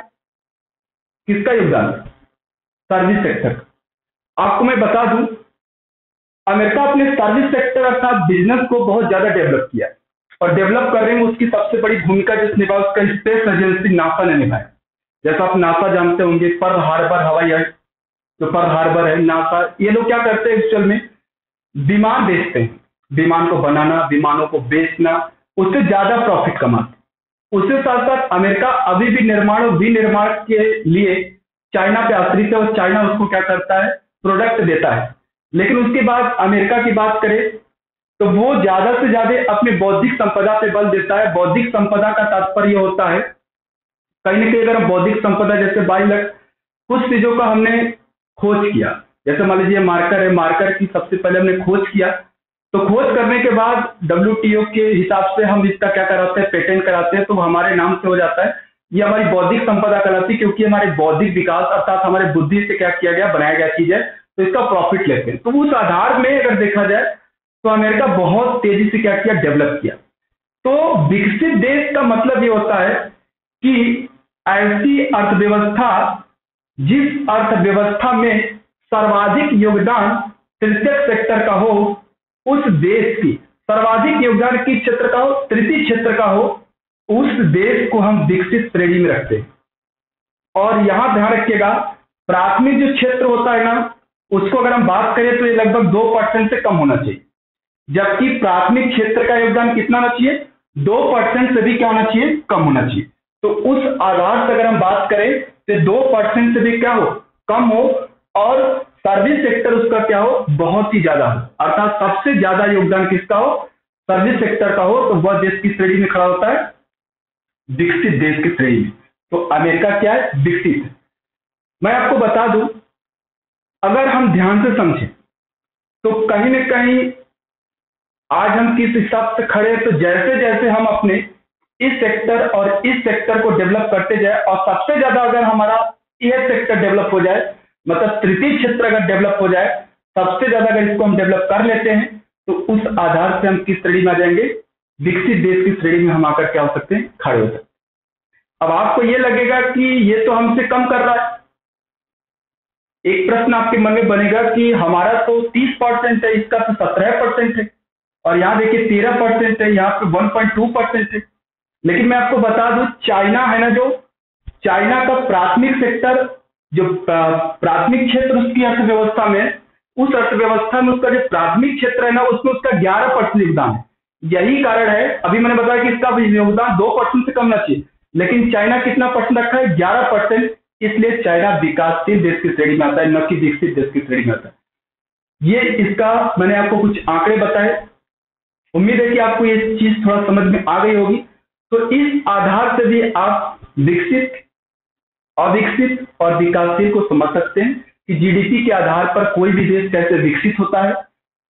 Speaker 1: किसका योगदान, सर्विस सेक्टर का। आपको मैं बता दूं, अमेरिका अपने सर्विस सेक्टर अर्थात बिजनेस को बहुत ज्यादा डेवलप किया, और डेवलप करने में उसकी सबसे बड़ी भूमिका जिस निभाई उसका स्पेस एजेंसी नासा ने निभाया। जैसा आप नासा जानते होंगे, पर्ल हार्बर हवाई अड्डा, जो पर्ल हार्बर है, नासा, ये लोग क्या करते हैं एक्चुअल में, विमान बेचते हैं, विमान को बनाना, विमानों को बेचना, उससे ज्यादा प्रॉफिट कमाते। उसके साथ साथ अमेरिका अभी भी निर्माण और विनिर्माण के लिए चाइना पे आश्रित है, और चाइना उसको क्या करता है, प्रोडक्ट देता है। लेकिन उसके बाद अमेरिका की बात करें तो वो ज्यादा से ज्यादा अपने बौद्धिक संपदा पे बल देता है। बौद्धिक संपदा का तात्पर्य होता है, कहीं ना कहीं अगर हम बौद्धिक संपदा जैसे बायोलॉजी, कुछ चीजों का हमने खोज किया, जैसे मान लीजिए मार्कर है, मार्कर की सबसे पहले हमने खोज किया, तो खोज करने के बाद WTO के हिसाब से हम इसका क्या कराते हैं, पेटेंट कराते हैं, तो हमारे नाम से हो जाता है। ये हमारी बौद्धिक संपदा कहलाती है, क्योंकि हमारे बौद्धिक विकास अर्थात हमारे बुद्धि से क्या किया गया, बनाया गया चीज है, तो इसका प्रॉफिट लेते हैं। तो उस आधार में अगर देखा जाए तो अमेरिका बहुत तेजी से क्या किया, डेवलप किया। तो विकसित देश का मतलब ये होता है कि ऐसी अर्थव्यवस्था जिस अर्थव्यवस्था में सर्वाधिक योगदान तृतीयक सेक्टर का हो, उस देश की सर्वाधिक योगदान किस क्षेत्र का हो, तृतीय क्षेत्र का हो, उस देश को हम विकसित श्रेणी में रखते हैं। और यहां ध्यान रखिएगा, प्राथमिक जो क्षेत्र होता है ना, उसको अगर हम बात करें तो ये लगभग 2% से कम होना चाहिए, जबकि प्राथमिक क्षेत्र का योगदान कितना होना चाहिए, 2% से भी क्या होना चाहिए, कम होना चाहिए। तो उस आधार से अगर हम बात करें तो 2% से भी क्या हो, कम हो, और सर्विस सेक्टर उसका क्या हो, बहुत ही ज्यादा हो, अर्थात सबसे ज्यादा योगदान किसका हो, सर्विस सेक्टर का हो, तो वह देश की श्रेणी में खड़ा होता है, विकसित देश की श्रेणी में। तो अमेरिका क्या है, विकसित है। मैं आपको बता दूं, अगर हम ध्यान से समझें तो कहीं न कहीं आज हम किस हिसाब से खड़े हैं, तो जैसे जैसे हम अपने इस सेक्टर और इस सेक्टर को डेवलप करते जाए, और सबसे ज्यादा अगर हमारा यह सेक्टर डेवलप हो जाए, मतलब तृतीय क्षेत्र अगर डेवलप हो जाए, सबसे ज्यादा अगर इसको हम डेवलप कर लेते हैं, तो उस आधार से हम किस श्रेणी में आ जाएंगे, विकसित देश की श्रेणी में हम आकर क्या हो सकते हैं, खड़े हो सकते हैं। अब आपको यह लगेगा कि ये तो हमसे कम कर रहा है। एक प्रश्न आपके मन में बनेगा कि हमारा तो 30% है, इसका तो 17% है, और यहाँ देखिए 13% है, यहाँ पे 1.2% है। लेकिन मैं आपको बता दूं, चाइना है ना, जो चाइना का प्राथमिक सेक्टर, जो प्राथमिक क्षेत्र उसकी अर्थव्यवस्था में, उस अर्थव्यवस्था में उसका जो प्राथमिक क्षेत्र है ना, उसमें उसका 11% योगदान है। यही कारण है, अभी मैंने बताया कि इसका योगदान 2% से कम ना चाहिए, लेकिन चाइना कितना परसेंट रखा है, 11%। इसलिए चाइना विकासशील देश की श्रेणी में आता है, न कि विकसित देश की श्रेणी में आता है। ये इसका मैंने आपको कुछ आंकड़े बताए, उम्मीद है कि आपको ये चीज थोड़ा समझ में आ गई होगी। तो इस आधार से भी आप विकसित, अविकसित और विकासशील को समझ सकते हैं कि जीडीपी के आधार पर कोई भी देश कैसे विकसित होता है,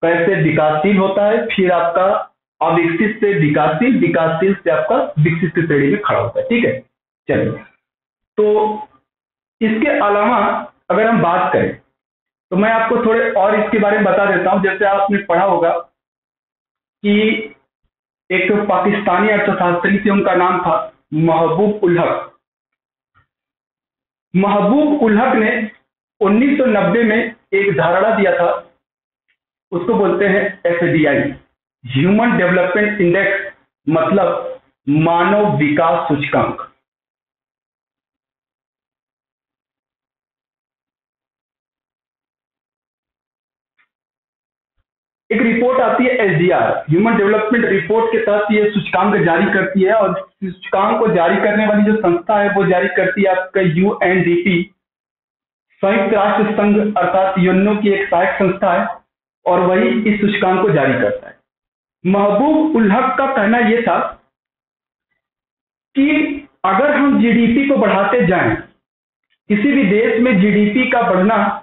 Speaker 1: कैसे विकासशील होता है, फिर आपका अविकसित से विकासशील, विकासशील से आपका विकसित की श्रेणी में खड़ा होता है। ठीक है, चलिए। तो इसके अलावा अगर हम बात करें तो मैं आपको थोड़े और इसके बारे में बता देता हूं। जैसे आपने पढ़ा होगा कि एक पाकिस्तानी अर्थशास्त्री थे, उनका नाम था महबूब उल हक। महबूब उल हक ने 1990 में एक धारणा दिया था, उसको बोलते हैं एफडीआई, ह्यूमन डेवलपमेंट इंडेक्स, मतलब मानव विकास सूचकांक। एक रिपोर्ट आती है एसडीआर, ह्यूमन डेवलपमेंट रिपोर्ट के तहत ये सूचकांक जारी करती है, और सूचकांक को जारी करने वाली जो संस्था है वो जारी करती है आपका यूएनडीपी, संयुक्त राष्ट्र संघ अर्थात यूएनओ की एक सहायक संस्था है, और वही इस सूचकांक को जारी करता है। महबूब उल हक का कहना यह था कि अगर हम जीडीपी को बढ़ाते जाएं, किसी भी देश में जीडीपी का बढ़ना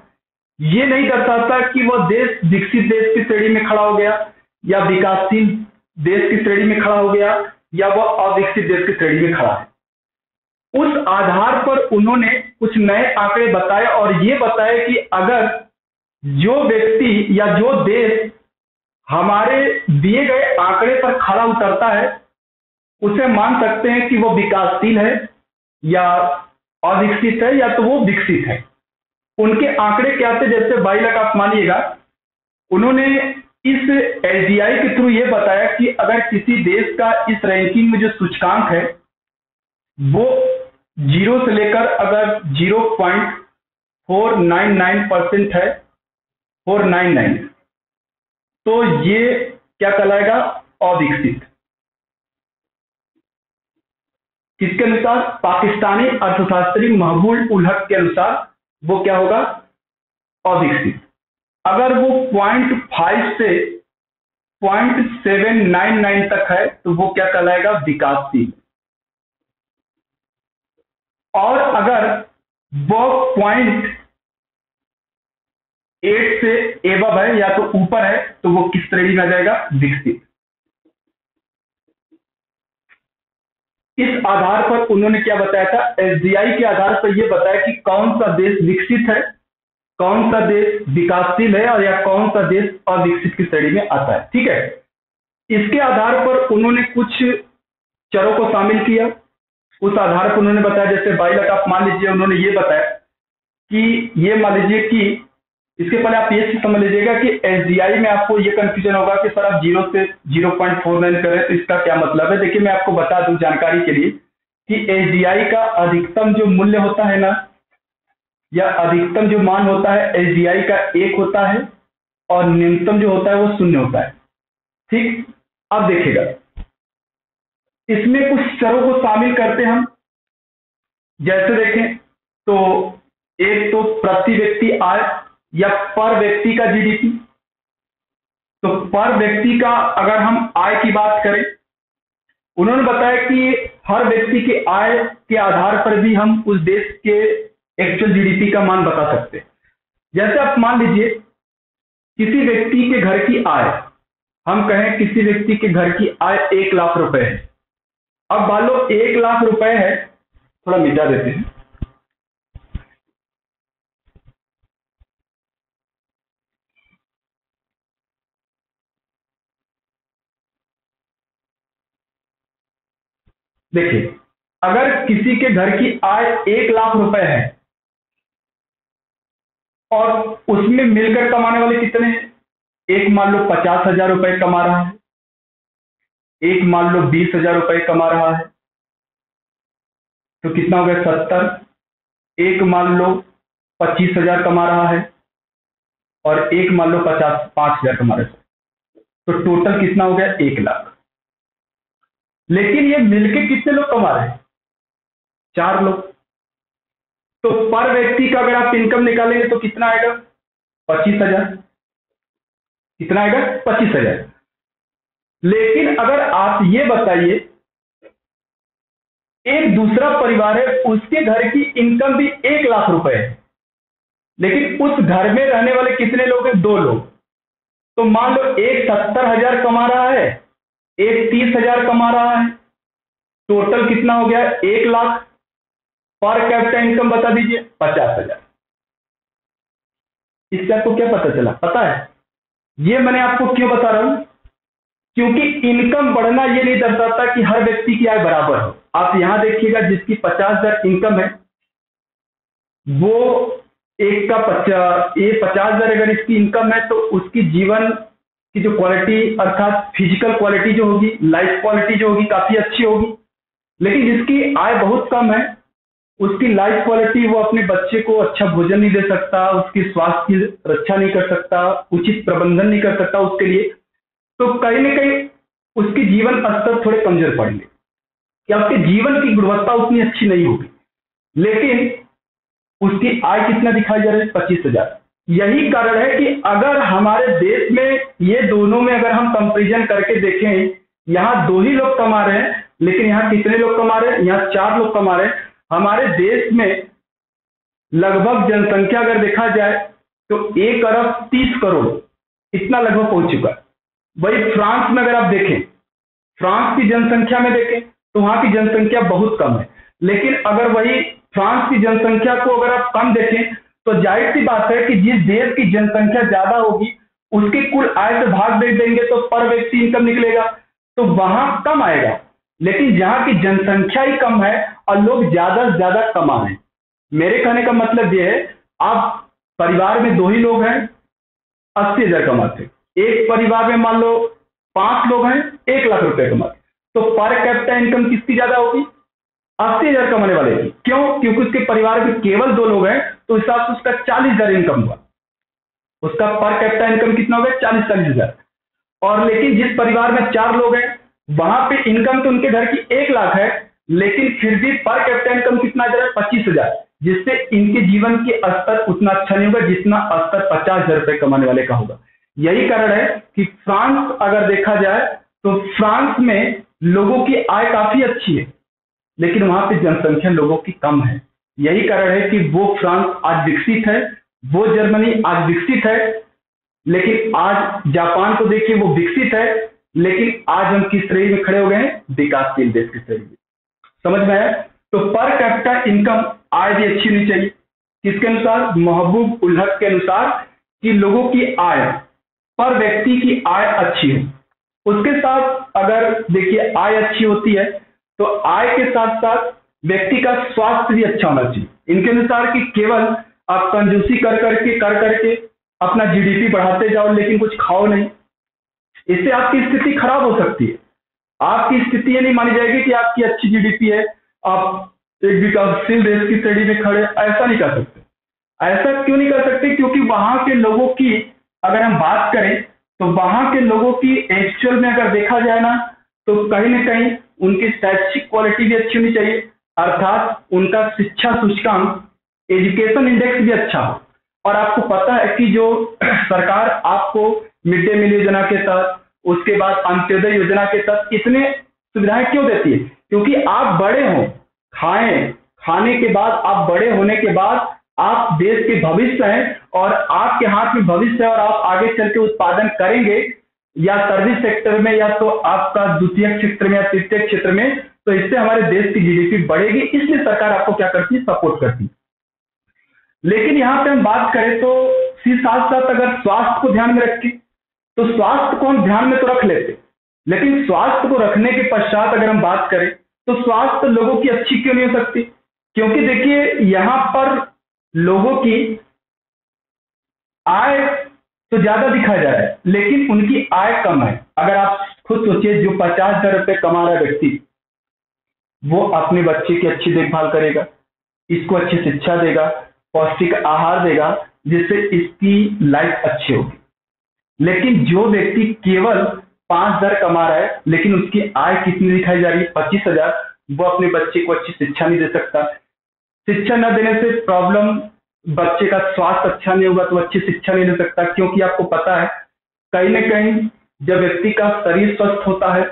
Speaker 1: ये नहीं दर्शाता कि वह देश विकसित देश की श्रेणी में खड़ा हो गया, या विकासशील देश की श्रेणी में खड़ा हो गया, या वह अविकसित देश की श्रेणी में खड़ा है। उस आधार पर उन्होंने कुछ नए आंकड़े बताए, और ये बताया कि अगर जो व्यक्ति या जो देश हमारे दिए गए आंकड़े पर खड़ा उतरता है, उसे मान सकते हैं कि वो विकासशील है, या अविकसित है, या तो वो विकसित है। उनके आंकड़े क्या थे, जैसे 22 लाख आप मानिएगा, उन्होंने इस एसडीआई के थ्रू ये बताया कि अगर किसी देश का इस रैंकिंग में जो सूचकांक है वो 0 से लेकर अगर 0.499% है, 499, तो ये क्या कहलाएगा, अविकसित। किसके अनुसार, पाकिस्तानी अर्थशास्त्री महबूब उल हक के अनुसार वो क्या होगा, अविकसित। अगर वो 0.5 से 0.799 तक है तो वो क्या कहलाएगा, विकासशील। और अगर वो 0.8 से एबव है, या तो ऊपर है, तो वो किस श्रेणी में आ जाएगा, विकसित। इस आधार पर उन्होंने क्या बताया था, एसडीआई के आधार पर यह बताया कि कौन सा देश विकसित है, कौन सा देश विकासशील है, और या कौन सा देश अविकसित की श्रेणी में आता है। ठीक है, इसके आधार पर उन्होंने कुछ चरों को शामिल किया। उस आधार पर उन्होंने बताया, जैसे 22 लाख आप मान लीजिए, उन्होंने ये बताया कि ये मान लीजिए कि इसके पहले आप ये समझ लीजिएगा कि एसडीआई में आपको ये कंफ्यूजन होगा कि सर आप 0 से 0.49 करें तो इसका क्या मतलब है। देखिए मैं आपको बता दूं जानकारी के लिए कि एसडीआई का अधिकतम जो मूल्य होता है ना, या अधिकतम जो मान होता है एसडीआई का 1 होता है, और न्यूनतम जो होता है वो 0 होता है। ठीक, अब देखिएगा इसमें कुछ चरों को शामिल करते हम, जैसे देखें तो एक तो प्रति व्यक्ति आय या पर व्यक्ति का जीडीपी। तो पर व्यक्ति का अगर हम आय की बात करें, उन्होंने बताया कि हर व्यक्ति के आय के आधार पर भी हम उस देश के एक्चुअल जीडीपी का मान बता सकते हैं। जैसे आप मान लीजिए किसी व्यक्ति के घर की आय, हम कहें किसी व्यक्ति के घर की आय 1 लाख रुपए है। अब मान लो 1 लाख रुपए है, थोड़ा मिटा देते हैं। देखिए, अगर किसी के घर की आय 1 लाख रुपए है और उसमें मिलकर कमाने वाले कितने हैं? एक मान लो 50,000 रुपए कमा रहा है, एक मान लो 20,000 रुपए कमा रहा है, तो कितना हो गया? 70। एक मान लो 25,000 कमा रहा है और एक मान लो 5,000 कमा रहा है, तो टोटल कितना हो गया? 1 लाख। लेकिन ये मिलके कितने लोग कमा रहे हैं? 4 लोग। तो पर व्यक्ति का अगर आप इनकम निकालेंगे तो कितना आएगा? 25,000। कितना आएगा? 25,000। लेकिन अगर आप ये बताइए, एक दूसरा परिवार है, उसके घर की इनकम भी 1 लाख रुपए है, लेकिन उस घर में रहने वाले कितने लोग हैं? 2 लोग। तो मान लो एक 70,000 कमा रहा है, एक 30,000 कमा रहा है, टोटल कितना हो गया? 1 लाख। पर कैपिटा इनकम बता दीजिए? 50,000। इससे आपको क्या पता चला? पता है ये मैंने आपको क्यों बता रहा हूं? क्योंकि इनकम बढ़ना ये नहीं दर्शाता कि हर व्यक्ति की आय बराबर हो। आप यहां देखिएगा, जिसकी 50,000 इनकम है वो एक का 50,000 अगर इसकी इनकम है तो उसकी जीवन की जो क्वालिटी, अर्थात फिजिकल क्वालिटी जो होगी, लाइफ क्वालिटी जो होगी, काफी अच्छी होगी। लेकिन जिसकी आय बहुत कम है, उसकी लाइफ क्वालिटी, वो अपने बच्चे को अच्छा भोजन नहीं दे सकता, उसकी स्वास्थ्य की रक्षा नहीं कर सकता, उचित प्रबंधन नहीं कर सकता उसके लिए, तो कहीं ना कहीं उसकी जीवन स्तर थोड़े कमजोर पड़ेंगे, या उसके जीवन की गुणवत्ता उतनी अच्छी नहीं होगी। लेकिन उसकी आय कितना दिखाई जा रहा है? 25,000। यही कारण है कि अगर हमारे देश में ये दोनों में अगर हम कंपेरिजन करके देखें, यहाँ 2 ही लोग कमा रहे हैं, लेकिन यहाँ कितने लोग कमा रहे हैं? यहाँ 4 लोग कमा रहे हैं। हमारे देश में लगभग जनसंख्या अगर देखा जाए तो 1 अरब 30 करोड़ इतना लगभग पहुंच चुका है। वही फ्रांस में अगर आप देखें, फ्रांस की जनसंख्या में देखें तो वहां की जनसंख्या बहुत कम है। लेकिन अगर वही फ्रांस की जनसंख्या को अगर आप कम देखें तो जाहिर सी बात है कि जिस देश की जनसंख्या ज्यादा होगी उसकी कुल आय से भाग दे देंगे तो पर व्यक्ति इनकम निकलेगा, तो वहां कम आएगा। लेकिन जहां की जनसंख्या ही कम है और लोग ज्यादा से ज्यादा कमा रहे हैं, मेरे कहने का मतलब यह है, आप परिवार में 2 ही लोग हैं, 80,000 कमाते, एक परिवार में मान लो 5 लोग हैं, 1 लाख रुपए कमाते, तो पर कैपिटा इनकम किसकी ज्यादा होगी? 80,000 कमाने वाले की। क्यों? क्योंकि उसके परिवार में केवल 2 लोग हैं, तो हिसाब से उसका 40,000 इनकम हुआ। उसका पर कैपिटा इनकम कितना हो गया? 40,000। और लेकिन जिस परिवार में 4 लोग हैं, वहां पे इनकम तो उनके घर की 1 लाख है, लेकिन फिर भी पर कैपिटा इनकम कितना जा रहा है? 25,000, जिससे इनके जीवन के स्तर उतना अच्छा नहीं होगा जितना स्तर 50,000 रुपए कमाने वाले का होगा। यही कारण है कि फ्रांस अगर देखा जाए तो फ्रांस में लोगों की आय काफी अच्छी है, लेकिन वहां पे जनसंख्या लोगों की कम है। यही कारण है कि वो फ्रांस आज विकसित है, वो जर्मनी आज विकसित है, लेकिन आज जापान को देखिए, वो विकसित है, लेकिन आज हम किस श्रेणी में खड़े हो गए हैं? विकासशील देश की श्रेणी में। समझ में आया? तो पर कैपिटा इनकम आय भी अच्छी होनी चाहिए। किसके अनुसार? महबूब उल हक के अनुसार, कि लोगों की आय, पर व्यक्ति की आय अच्छी हो। उसके साथ अगर देखिए आय अच्छी होती है तो आय के साथ साथ व्यक्ति का स्वास्थ्य भी अच्छा होना चाहिए। इनके अनुसार कि केवल आप कंजूसी कर करके अपना जीडीपी बढ़ाते जाओ लेकिन कुछ खाओ नहीं, इससे आपकी स्थिति खराब हो सकती है। आपकी स्थिति ये नहीं मानी जाएगी कि आपकी अच्छी जीडीपी है, आप एक विकासशील देश की श्रेणी में खड़े, ऐसा नहीं कर सकते। ऐसा क्यों नहीं कर सकते? क्योंकि वहां के लोगों की अगर हम बात करें तो वहां के लोगों की एक्चुअल में अगर देखा जाए ना, तो कहीं ना कहीं उनकी शैक्षिक क्वालिटी भी अच्छी होनी चाहिए, अर्थात उनका शिक्षा सूचकांक, एजुकेशन इंडेक्स भी अच्छा हो। और आपको पता है कि जो सरकार आपको मिड डे मील योजना के तहत, उसके बाद अंत्योदय योजना के तहत इतने सुविधाएं क्यों देती है? क्योंकि आप बड़े हो, खाने के बाद, आप बड़े होने के बाद आप देश के भविष्य हैं और आपके हाथ में भविष्य है और आप आगे चल के उत्पादन करेंगे या सर्विस सेक्टर में या तो आपका द्वितीयक क्षेत्र में या तृतीयक क्षेत्र में, तो इससे हमारे देश की जीडीपी बढ़ेगी। इसलिए सरकार आपको क्या करती है? सपोर्ट करती है। लेकिन यहाँ पे हम बात करें तो साथ साथ अगर स्वास्थ्य को ध्यान में रखें तो स्वास्थ्य को हम ध्यान में तो रख लेते, लेकिन स्वास्थ्य को रखने के पश्चात अगर हम बात करें तो स्वास्थ्य लोगों की अच्छी क्यों नहीं हो सकती? क्योंकि देखिए यहाँ पर लोगों की आय तो ज्यादा दिखा जा रहा है लेकिन उनकी आय कम है। अगर आप खुद सोचिए, जो 50,000 रुपये कमा रहा व्यक्ति, वो अपने बच्चे की अच्छी देखभाल करेगा, इसको अच्छी शिक्षा देगा, पौष्टिक आहार देगा, जिससे इसकी लाइफ अच्छी होगी। लेकिन जो व्यक्ति केवल 5,000 कमा रहा है लेकिन उसकी आय कितनी दिखाई जा रही है? 25,000, वो अपने बच्चे को अच्छी शिक्षा नहीं दे सकता। शिक्षा न देने से प्रॉब्लम, बच्चे का स्वास्थ्य अच्छा नहीं होगा तो अच्छी शिक्षा नहीं दे सकता। क्योंकि आपको पता है कहीं ना कहीं जब व्यक्ति का शरीर स्वस्थ होता है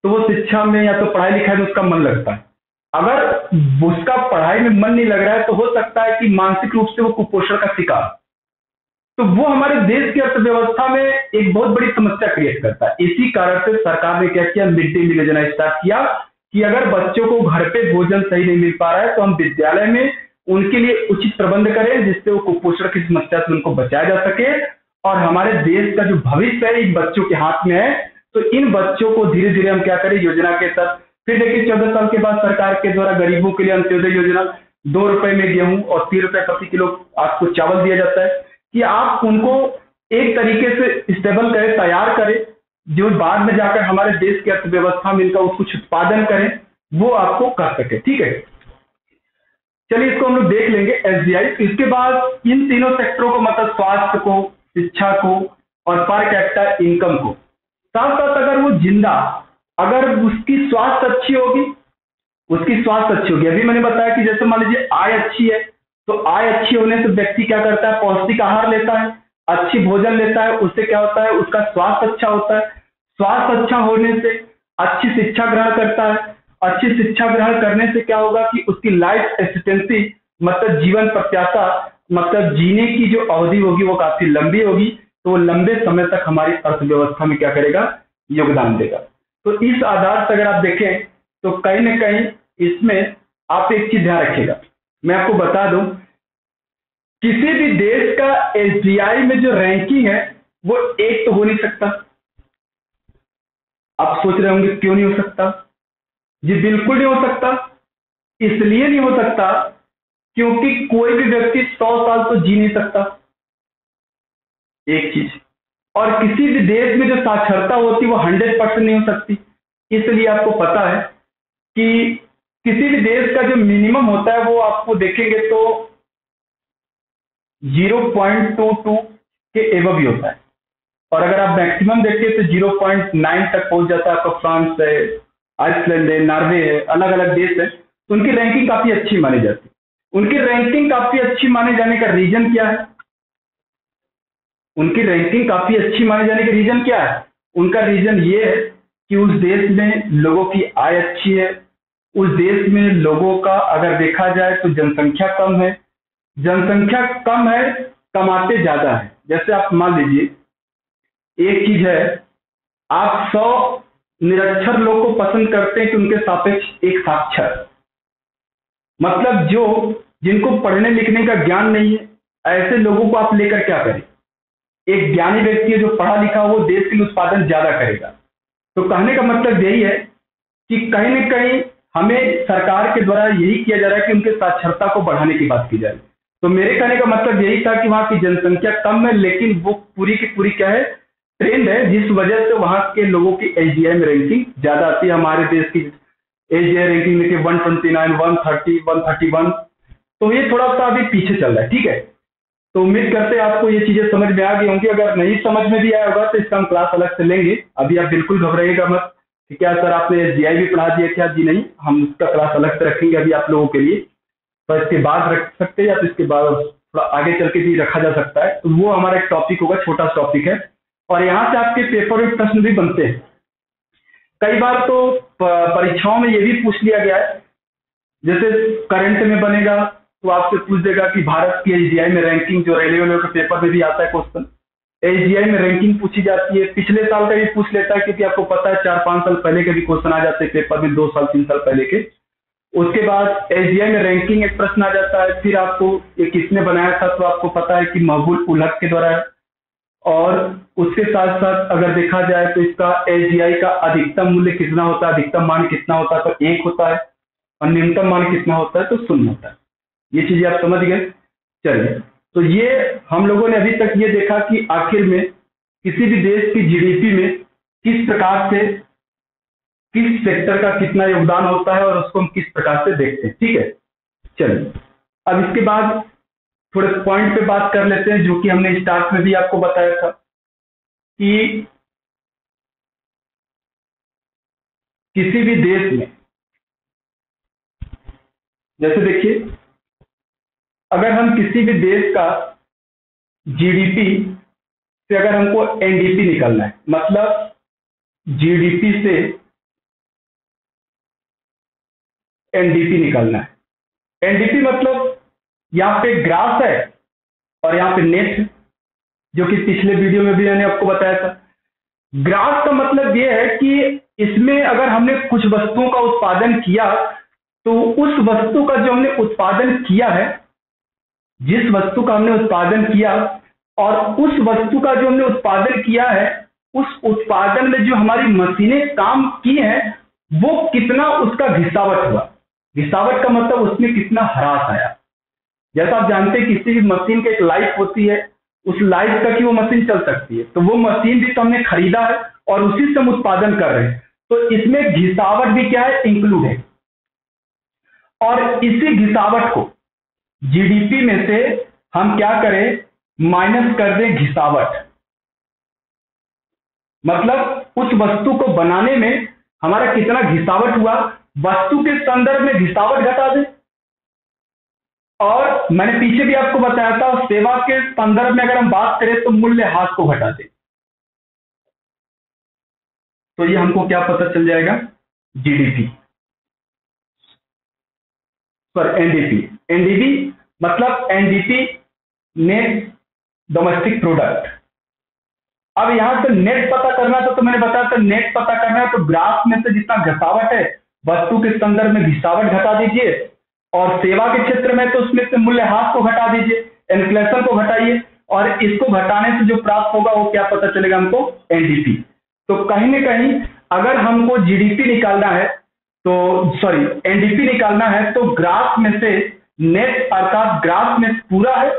Speaker 1: तो वो शिक्षा में या तो पढ़ाई लिखाई में उसका मन लगता है। अगर उसका पढ़ाई में मन नहीं लग रहा है तो हो सकता है कि मानसिक रूप से वो कुपोषण का शिकार, तो वो हमारे देश की अर्थव्यवस्था में एक बहुत बड़ी समस्या क्रिएट करता है। इसी कारण से सरकार ने क्या किया? मिड डे मील योजना स्टार्ट किया कि अगर बच्चों को घर पे भोजन सही नहीं मिल पा रहा है तो हम विद्यालय में उनके लिए उचित प्रबंध करें, जिससे वो कुपोषण की समस्या से उनको बचाया जा सके। और हमारे देश का जो भविष्य है इन बच्चों के हाथ में है, तो इन बच्चों को धीरे धीरे हम क्या करें? योजना के तहत। फिर देखिए 14 साल के बाद सरकार के द्वारा गरीबों के लिए अंत्योदय योजना, 2 रुपए में गेहूं और 3 रुपए प्रति किलो आपको चावल दिया जाता है कि आप उनको एक तरीके से स्टेबल करें, तैयार करें, जो बाद में जाकर हमारे देश की अर्थव्यवस्था में इनका कुछ उत्पादन करें, वो आपको कर सके। ठीक है, चलिए इसको हम लोग देख लेंगे एसडीआई। इसके बाद इन तीनों सेक्टरों को, मतलब स्वास्थ्य को, शिक्षा को और पर कैपिटा इनकम को, साथ साथ अगर वो जिंदा, अगर उसकी स्वास्थ्य अच्छी होगी, अभी मैंने बताया कि जैसे मान लीजिए आय अच्छी है, तो आय अच्छी होने से व्यक्ति क्या करता है? पौष्टिक आहार लेता है, अच्छी भोजन लेता है, उससे क्या होता है? उसका स्वास्थ्य अच्छा होता है। स्वास्थ्य अच्छा होने से अच्छी शिक्षा ग्रहण करता है, अच्छी शिक्षा ग्रहण करने से क्या होगा कि उसकी लाइफ एक्सपेक्टेंसी, मतलब जीवन प्रत्याशा, मतलब जीने की जो अवधि होगी वो काफी लंबी होगी, तो वो लंबे समय तक हमारी अर्थव्यवस्था में क्या करेगा? योगदान देगा। तो इस आधार से अगर आप देखें तो कहीं ना कहीं इसमें आप एक चीज ध्यान रखिएगा, मैं आपको बता दूं, किसी भी देश का एसडीआई में जो रैंकिंग है वो एक तो हो नहीं सकता। आप सोच रहे होंगे क्यों नहीं हो सकता? जी बिल्कुल नहीं हो सकता। इसलिए नहीं हो सकता क्योंकि कोई भी व्यक्ति 100 साल तो जी नहीं सकता, एक चीज। और किसी भी देश में जो साक्षरता होती है वो 100% नहीं हो सकती। इसलिए आपको पता है कि किसी भी देश का जो मिनिमम होता है वो आपको देखेंगे तो 0.22 के एवं भी होता है, और अगर आप मैक्सिमम देखें तो 0.9 तक पहुंच जाता है। आपका फ्रांस है, आइसलैंड है, नॉर्वे है, अलग अलग देश है, तो उनकी रैंकिंग काफी अच्छी मानी जाती है। उनकी रैंकिंग काफी अच्छी माने जाने का रीजन क्या है? उनकी रैंकिंग काफी अच्छी माने जाने का रीजन क्या है? उनका रीजन ये है कि उस देश में लोगों की आय अच्छी है, उस देश में लोगों का अगर देखा जाए तो जनसंख्या कम है, जनसंख्या कम है, कमाते ज्यादा है। जैसे आप मान लीजिए एक चीज है, आप 100 निरक्षर लोग को पसंद करते हैं कि उनके सापेक्ष एक साक्षर, मतलब जो जिनको पढ़ने लिखने का ज्ञान नहीं है, ऐसे लोगों को आप लेकर क्या करें? एक ज्ञानी व्यक्ति है जो पढ़ा लिखा, वो देश के लिए उत्पादन ज्यादा करेगा। तो कहने का मतलब यही है कि कहीं न कहीं हमें सरकार के द्वारा यही किया जा रहा है कि उनके साक्षरता को बढ़ाने की बात की जाए। तो मेरे कहने का मतलब यही था कि वहाँ की जनसंख्या कम है, लेकिन वो पूरी की पूरी क्या है? ट्रेंड है, जिस वजह से वहाँ के लोगों की एसडीआई में रैंकिंग ज्यादा आती है। हमारे देश की एसडीआई रैंकिंग में 129, 130, 131, तो ये थोड़ा सा अभी पीछे चल रहा है। ठीक है, तो उम्मीद करते हैं आपको ये चीजें समझ में आ गई होंगी। अगर नहीं समझ में भी आया होगा तो इसका हम क्लास अलग से लेंगे, अभी आप बिल्कुल घबराइएगा मत। कि क्या सर आपने एसजीआई भी पढ़ा दिया क्या? जी नहीं, हम उसका क्लास अलग से रखेंगे अभी आप लोगों के लिए, तो इसके बाद रख सकते हैं या तो इसके बाद थोड़ा आगे चल के भी रखा जा सकता है। तो वो हमारा एक टॉपिक होगा, छोटा टॉपिक है, और यहाँ से आपके पेपर में प्रश्न भी बनते हैं। कई बार तो परीक्षाओं में ये भी पूछ लिया गया है, जैसे करंट में बनेगा तो आपसे पूछ देगा कि भारत की एसजीआई में रैंकिंग, जो रेलवे वालों के पेपर में भी आता है क्वेश्चन, एसजीआई में रैंकिंग पूछी जाती है। पिछले साल का भी पूछ लेता है, क्योंकि आपको पता है 4-5 साल पहले के भी क्वेश्चन आ जाते हैं पेपर में, 2 साल 3 साल पहले के। उसके बाद एसजीआई में रैंकिंग एक प्रश्न आ जाता है, फिर आपको ये किसने बनाया था, तो आपको पता है कि महबूब उल हक के द्वारा है। और उसके साथ साथ अगर देखा जाए तो इसका एसजीआई का अधिकतम मूल्य कितना होता है, अधिकतम मान कितना होता है, तो 1 होता है, और न्यूनतम मान कितना होता है, तो 0 होता है। ये चीजें आप समझ गए। चलिए, तो ये हम लोगों ने अभी तक ये देखा कि आखिर में किसी भी देश की जीडीपी में किस प्रकार से किस सेक्टर का कितना योगदान होता है और उसको हम किस प्रकार से देखते हैं। ठीक है, चलिए अब इसके बाद थोड़े पॉइंट पे बात कर लेते हैं, जो कि हमने स्टार्ट में भी आपको बताया था कि किसी भी देश में, जैसे देखिए, अगर हम किसी भी देश का जीडीपी से अगर हमको एनडीपी निकालना है, मतलब जीडीपी से एनडीपी निकालना है। एनडीपी मतलब यहाँ पे ग्राफ है और यहाँ पे नेट है, जो कि पिछले वीडियो में भी मैंने आपको बताया था। ग्राफ का मतलब ये है कि इसमें अगर हमने कुछ वस्तुओं का उत्पादन किया, तो उस वस्तु का जो हमने उत्पादन किया है, जिस वस्तु का हमने उत्पादन किया, और उस वस्तु का जो हमने उत्पादन किया है, उस उत्पादन में जो हमारी मशीनें काम की हैं, वो कितना उसका घिसावट हुआ। घिसावट का मतलब उसमें कितना ह्रास आया। जैसा आप जानते हैं किसी भी मशीन की एक लाइफ होती है, उस लाइफ तक ही वो मशीन चल सकती है, तो वो मशीन भी तो हमने खरीदा है और उसी से हम उत्पादन कर रहे हैं, तो इसमें घिसावट भी क्या है, इंक्लूड है। और इसी घिसावट को जीडीपी में से हम क्या करें, माइनस कर दें घिसावट। मतलब उस वस्तु को बनाने में हमारा कितना घिसावट हुआ, वस्तु के संदर्भ में घिसावट घटा दें। और मैंने पीछे भी आपको बताया था, सेवा के संदर्भ में अगर हम बात करें तो मूल्यह्रास को घटा दें। तो ये हमको क्या पता चल जाएगा, जीडीपी पर एनडीपी। एनडीपी मतलब एनडीपी, नेट डोमेस्टिक प्रोडक्ट। अब यहां से नेट पता करना था, तो मैंने बताया था नेट पता करना है तो ग्राफ में से जितना घिसावट है, वस्तु के संदर्भ में घिसावट घटा दीजिए, और सेवा के क्षेत्र में तो उसमें से मूल्यह्रास को घटा दीजिए, इन्फ्लेशन को घटाइए, और इसको घटाने से जो प्राप्त होगा वो क्या पता चलेगा हमको, एनडीपी। तो कहीं ना कहीं अगर हमको जीडीपी निकालना है, तो सॉरी एनडीपी निकालना है, तो ग्राफ में से नेट, अर्थात ग्राफ में पूरा है,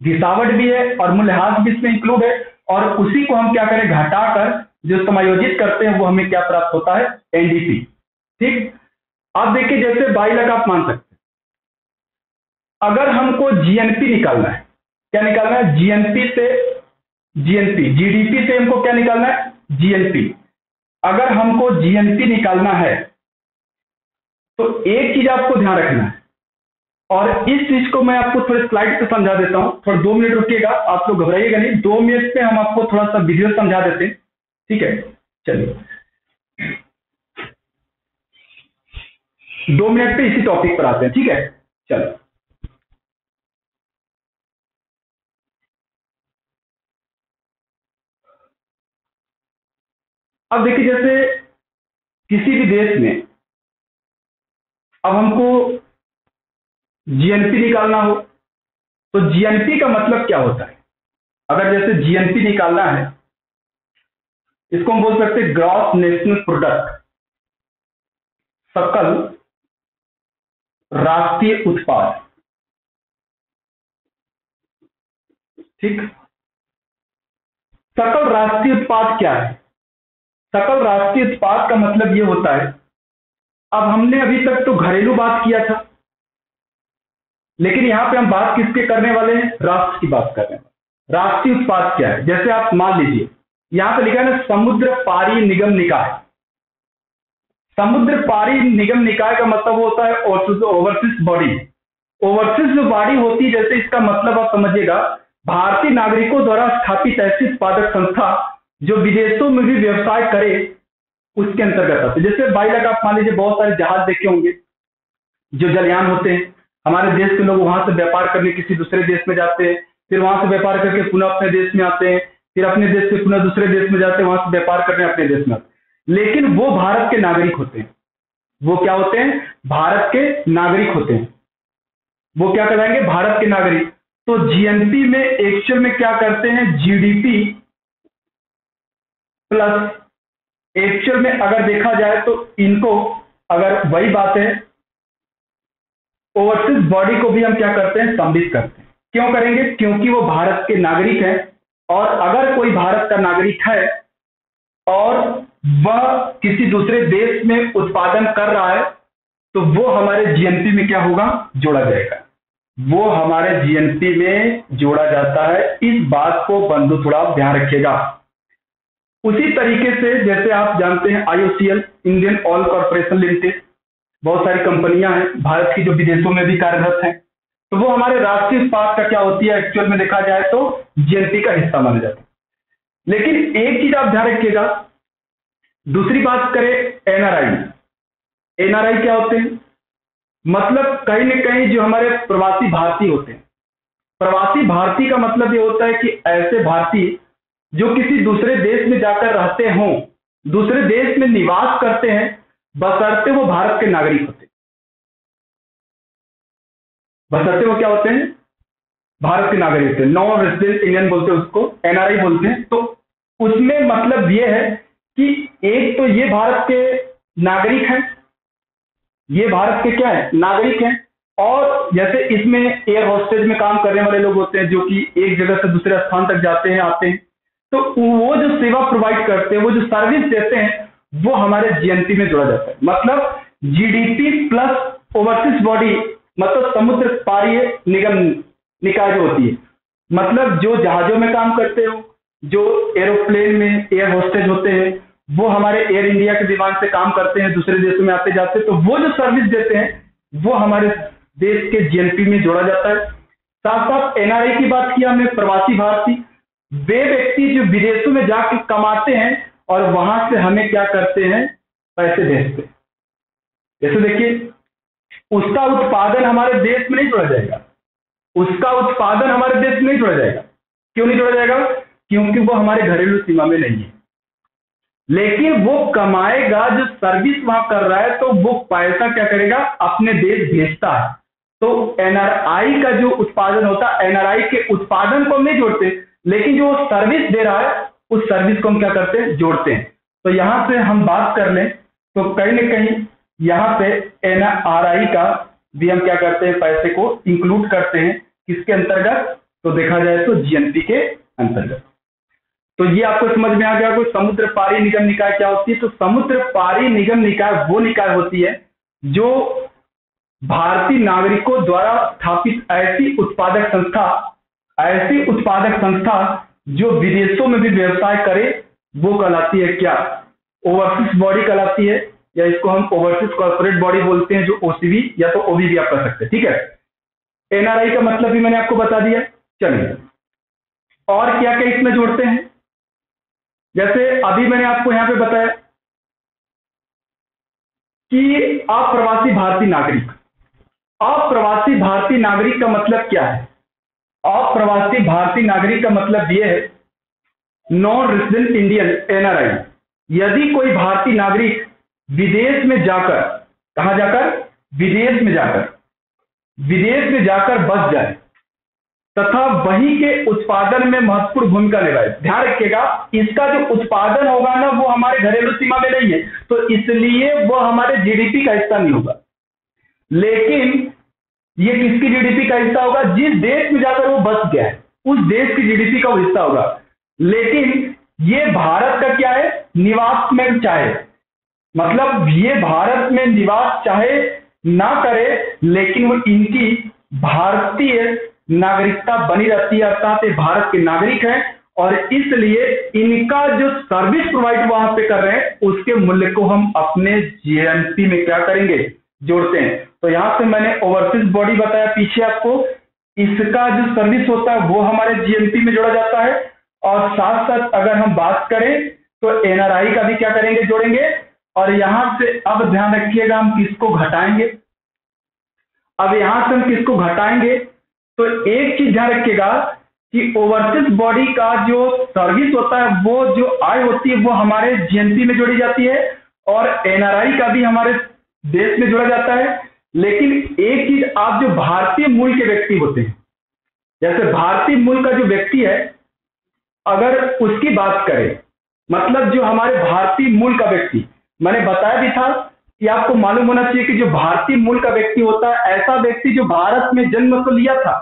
Speaker 1: घिसावट भी है और मूल्यह्रास भी इसमें इंक्लूड है, और उसी को हम क्या करें, घटाकर जो समायोजित करते हैं वो हमें क्या प्राप्त होता है, एनडीपी। ठीक, अब देखिए जैसे 22 लाख आप मान सकते हैं। अगर हमको जीएनपी निकालना है, क्या निकालना है, जीएनपी से जीएनपी, जीडीपी से हमको क्या निकालना है, जीएनपी। अगर हमको जीएनपी निकालना है तो एक चीज आपको ध्यान रखना है, और इस चीज को मैं आपको थोड़े स्लाइड पे समझा देता हूं, थोड़ा 2 मिनट रुकिएगा, आप लोग घबराइएगा नहीं, 2 मिनट पे हम आपको थोड़ा सा विजुअल समझा देते हैं। ठीक है, चलिए 2 मिनट पे इसी टॉपिक पर आते हैं। ठीक है, चलो अब देखिए, जैसे किसी भी देश में अब हमको जीएनपी निकालना हो, तो जीएनपी का मतलब क्या होता है। अगर जैसे जीएनपी निकालना है, इसको हम बोल सकते हैं ग्रॉस नेशनल प्रोडक्ट, सकल राष्ट्रीय उत्पाद। ठीक, सकल राष्ट्रीय उत्पाद क्या है, सकल राष्ट्रीय उत्पाद का मतलब यह होता है, अब हमने अभी तक तो घरेलू बात किया था, लेकिन यहां पे हम बात किसके करने वाले हैं, राष्ट्र की बात कर रहे हैं। राष्ट्रीय उत्पाद क्या है, जैसे आप मान लीजिए यहां पे लिखा है ना, समुद्र पारी निगम निकाय। समुद्र पारी निगम निकाय का मतलब होता है ओवरसीज बॉडी। ओवरसीज जो बॉडी होती है, जैसे इसका मतलब आप समझिएगा, भारतीय नागरिकों द्वारा स्थापित ऐसी उत्पादक संस्था जो विदेशों में भी व्यवसाय करे, उसके अंतर्गत आते। जैसे बाइलक आप मान लीजिए बहुत सारे जहाज देखे होंगे जो जलयान होते हैं, हमारे देश के लोग वहां से व्यापार करने किसी दूसरे देश में जाते हैं, फिर वहां से व्यापार करके पुनः अपने देश में आते हैं, फिर अपने देश से पुनः दूसरे देश में जाते हैं, वहां से व्यापार करने अपने देश में आते हैं, लेकिन वो भारत के नागरिक होते हैं। वो क्या होते हैं? भारत के नागरिक होते हैं। वो क्या कहलाएंगे? भारत के नागरिक। तो जीएनपी में एक्चुअल में क्या करते हैं? जीडीपी प्लस एक्चुअल में अगर देखा जाए तो इनको, अगर वही बात है, ओवरसीज बॉडी को भी हम क्या करते हैं? सम्मिलित करते हैं। क्यों करेंगे? क्योंकि वो भारत के नागरिक हैं, और अगर कोई भारत का नागरिक है और वह किसी दूसरे देश में उत्पादन कर रहा है, तो वो हमारे जीएनपी में क्या होगा? जोड़ा जाएगा। वो हमारे जीएनपी में जोड़ा जाता है। इस बात को बंधु थोड़ा ध्यान रखिएगा। उसी तरीके से जैसे आप जानते हैं IOCL, Indian oil corporation limited, बहुत सारी कंपनियां हैं भारत की जो विदेशों में भी कार्यरत हैं, तो वो हमारे राष्ट्रीय उत्पाद का क्या होती है? एक्चुअल में देखा जाए तो जीएनपी का हिस्सा माना जाता है। लेकिन एक चीज आप ध्यान रखिएगा, दूसरी बात करें एनआरआई। एनआरआई क्या होते हैं? मतलब कहीं न कहीं जो हमारे प्रवासी भारतीय होते हैं। प्रवासी भारतीय का मतलब ये होता है कि ऐसे भारतीय जो किसी दूसरे देश में जाकर रहते हों, दूसरे देश में निवास करते हैं, बशर्ते वो भारत के नागरिक होते हैं। बशर्ते वो क्या होते हैं? भारत के नागरिक होते हैं। नॉन रेजिडेंट इंडियन बोलते हैं उसको, एनआरआई बोलते हैं। तो उसमें मतलब ये है कि एक तो ये भारत के नागरिक हैं, ये भारत के क्या है? नागरिक हैं। और जैसे इसमें एयर होस्टेज में काम करने वाले लोग होते हैं जो कि एक जगह से दूसरे स्थान तक जाते हैं, आते हैं, तो वो जो सेवा प्रोवाइड करते हैं, वो जो सर्विस देते हैं, वो हमारे जीएनपी में जोड़ा जाता है। मतलब जीडीपी प्लस ओवरसीज बॉडी, मतलब समुद्र पारीय निगम निकाय जो होती है, मतलब जो जहाजों में काम करते हो, जो एरोप्लेन में एयर होस्टेज होते हैं, वो हमारे एयर इंडिया के विमान से काम करते हैं, दूसरे देशों में आते जाते, तो वो जो सर्विस देते हैं वो हमारे देश के जीएनपी में जोड़ा जाता है। साथ साथ एनआरआई की बात की हमने, प्रवासी भारतीय, वे व्यक्ति जो विदेशों में जाकर कमाते हैं और वहां से हमें क्या करते हैं? पैसे भेजते हैं। जैसे देखिए, उसका उत्पादन हमारे देश में नहीं जोड़ा जाएगा, उसका उत्पादन हमारे देश में नहीं जोड़ा जाएगा। क्यों नहीं जोड़ा जाएगा? क्योंकि वो हमारे घरेलू सीमा में नहीं है। लेकिन वो कमाएगा, जो सर्विस वहां कर रहा है, तो वो पैसा क्या करेगा? अपने देश भेजता है। तो एनआरआई का जो उत्पादन होता है, एनआरआई के उत्पादन को हम नहीं जोड़ते, लेकिन जो सर्विस दे रहा है उस सर्विस को हम क्या करते हैं? जोड़ते हैं। तो यहां से हम बात कर लें तो कहीं ना कहीं यहां पे एनआरआई का भी हम क्या करते हैं? पैसे को इंक्लूड करते हैं। किसके अंतर्गत? तो देखा जाए तो जीएनपी के अंतर्गत। तो ये आपको समझ में आ गया। कोई समुद्र पारी निगम निकाय क्या होती है? तो समुद्र पारी निगम निकाय वो निकाय होती है जो भारतीय नागरिकों द्वारा स्थापित ऐसी उत्पादक संस्था जो विदेशों में भी व्यवसाय करे, वो कहलाती है क्या? ओवरसीज बॉडी कहलाती है, या इसको हम ओवरसीज कॉर्पोरेट बॉडी बोलते हैं, जो ओसीबी या तो ओबीबी आप कर सकते हैं। ठीक है। एनआरआई का मतलब भी मैंने आपको बता दिया। चलिए, और क्या क्या इसमें जोड़ते हैं? जैसे अभी मैंने आपको यहां पे बताया कि अप्रवासी भारतीय नागरिक। अप्रवासी भारतीय नागरिक का मतलब क्या है? अप्रवासी भारतीय नागरिक का मतलब यह है, नॉन रेजिडेंट इंडियन, एनआरआई। यदि कोई भारतीय नागरिक विदेश में जाकर, कहां जाकर? विदेश में जाकर बस जाए तथा वहीं के उत्पादन में महत्वपूर्ण भूमिका निभाए। ध्यान रखिएगा, इसका जो उत्पादन होगा ना, वो हमारे घरेलू सीमा में नहीं है, तो इसलिए वो हमारे जीडीपी का हिस्सा नहीं होगा। लेकिन ये किसकी जीडीपी का हिस्सा होगा? जिस देश में जाकर वो बस गया है, उस देश की जीडीपी का वो हिस्सा होगा। लेकिन ये भारत का क्या है? निवास में चाहे, मतलब ये भारत में निवास चाहे ना करे, लेकिन वो इनकी भारतीय नागरिकता बनी रहती है, अर्थात ये भारत के नागरिक हैं और इसलिए इनका जो सर्विस प्रोवाइड वहां पे कर रहे हैं उसके मूल्य को हम अपने जीएनपी में क्या करेंगे, जोड़ते हैं। तो यहां से मैंने ओवरसीज बॉडी बताया पीछे आपको, इसका जो सर्विस होता है वो हमारे जीएनपी में जोड़ा जाता है। और साथ साथ अगर हम बात करें तो एनआरआई का भी क्या करेंगे, जोड़ेंगे। और यहां से अब ध्यान रखिएगा हम किसको घटाएंगे। अब यहां से हम किसको घटाएंगे तो एक चीज ध्यान रखिएगा कि ओवरसीज बॉडी का जो सर्विस होता है वो जो आय होती है वो हमारे जीएनपी में जोड़ी जाती है और एनआरआई का भी हमारे देश में जोड़ा जाता है। लेकिन एक चीज, आप जो भारतीय मूल के व्यक्ति होते हैं, जैसे भारतीय मूल का जो व्यक्ति है अगर उसकी बात करें, मतलब जो हमारे भारतीय मूल का व्यक्ति, मैंने बताया भी था कि आपको मालूम होना चाहिए कि जो भारतीय मूल का व्यक्ति होता है ऐसा व्यक्ति जो भारत में जन्म तो लिया था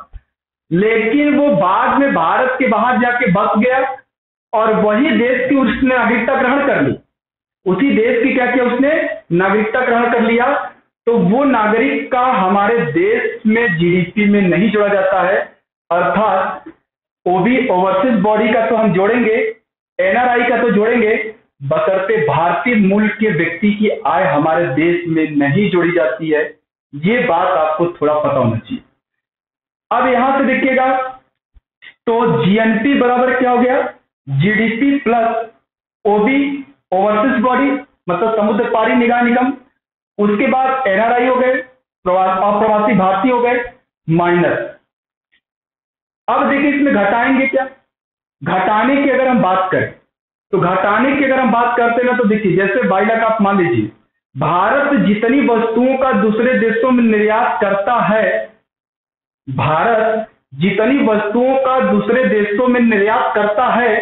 Speaker 1: लेकिन वो बाद में भारत के बाहर जाके बस गया और वही देश की उसने नागरिकता ग्रहण कर ली, उसी देश की क्या किया उसने, नागरिकता ग्रहण कर लिया। तो वो नागरिक का हमारे देश में जीडीपी में नहीं जोड़ा जाता है। अर्थात ओबी ओवरसीज बॉडी का तो हम जोड़ेंगे, एनआरआई का तो जोड़ेंगे, बशर्ते भारतीय मूल के व्यक्ति की आय हमारे देश में नहीं जोड़ी जाती है। ये बात आपको थोड़ा पता होना चाहिए। अब यहां से देखिएगा तो जीएनपी बराबर क्या हो गया, जीडीपी प्लस ओबी ओवरसीज बॉडी मतलब समुद्र पारी निगाह निगम, उसके बाद एनआरआई हो गए, अप्रवासी भारतीय हो गए, माइनस। अब देखिए इसमें घटाएंगे क्या, घटाने की अगर हम बात करें तो घटाने की अगर हम बात करते हैं ना तो देखिए जैसे 22 लाख आप मान लीजिए, भारत जितनी वस्तुओं का दूसरे देशों में निर्यात करता है, भारत जितनी वस्तुओं का दूसरे देशों में निर्यात करता है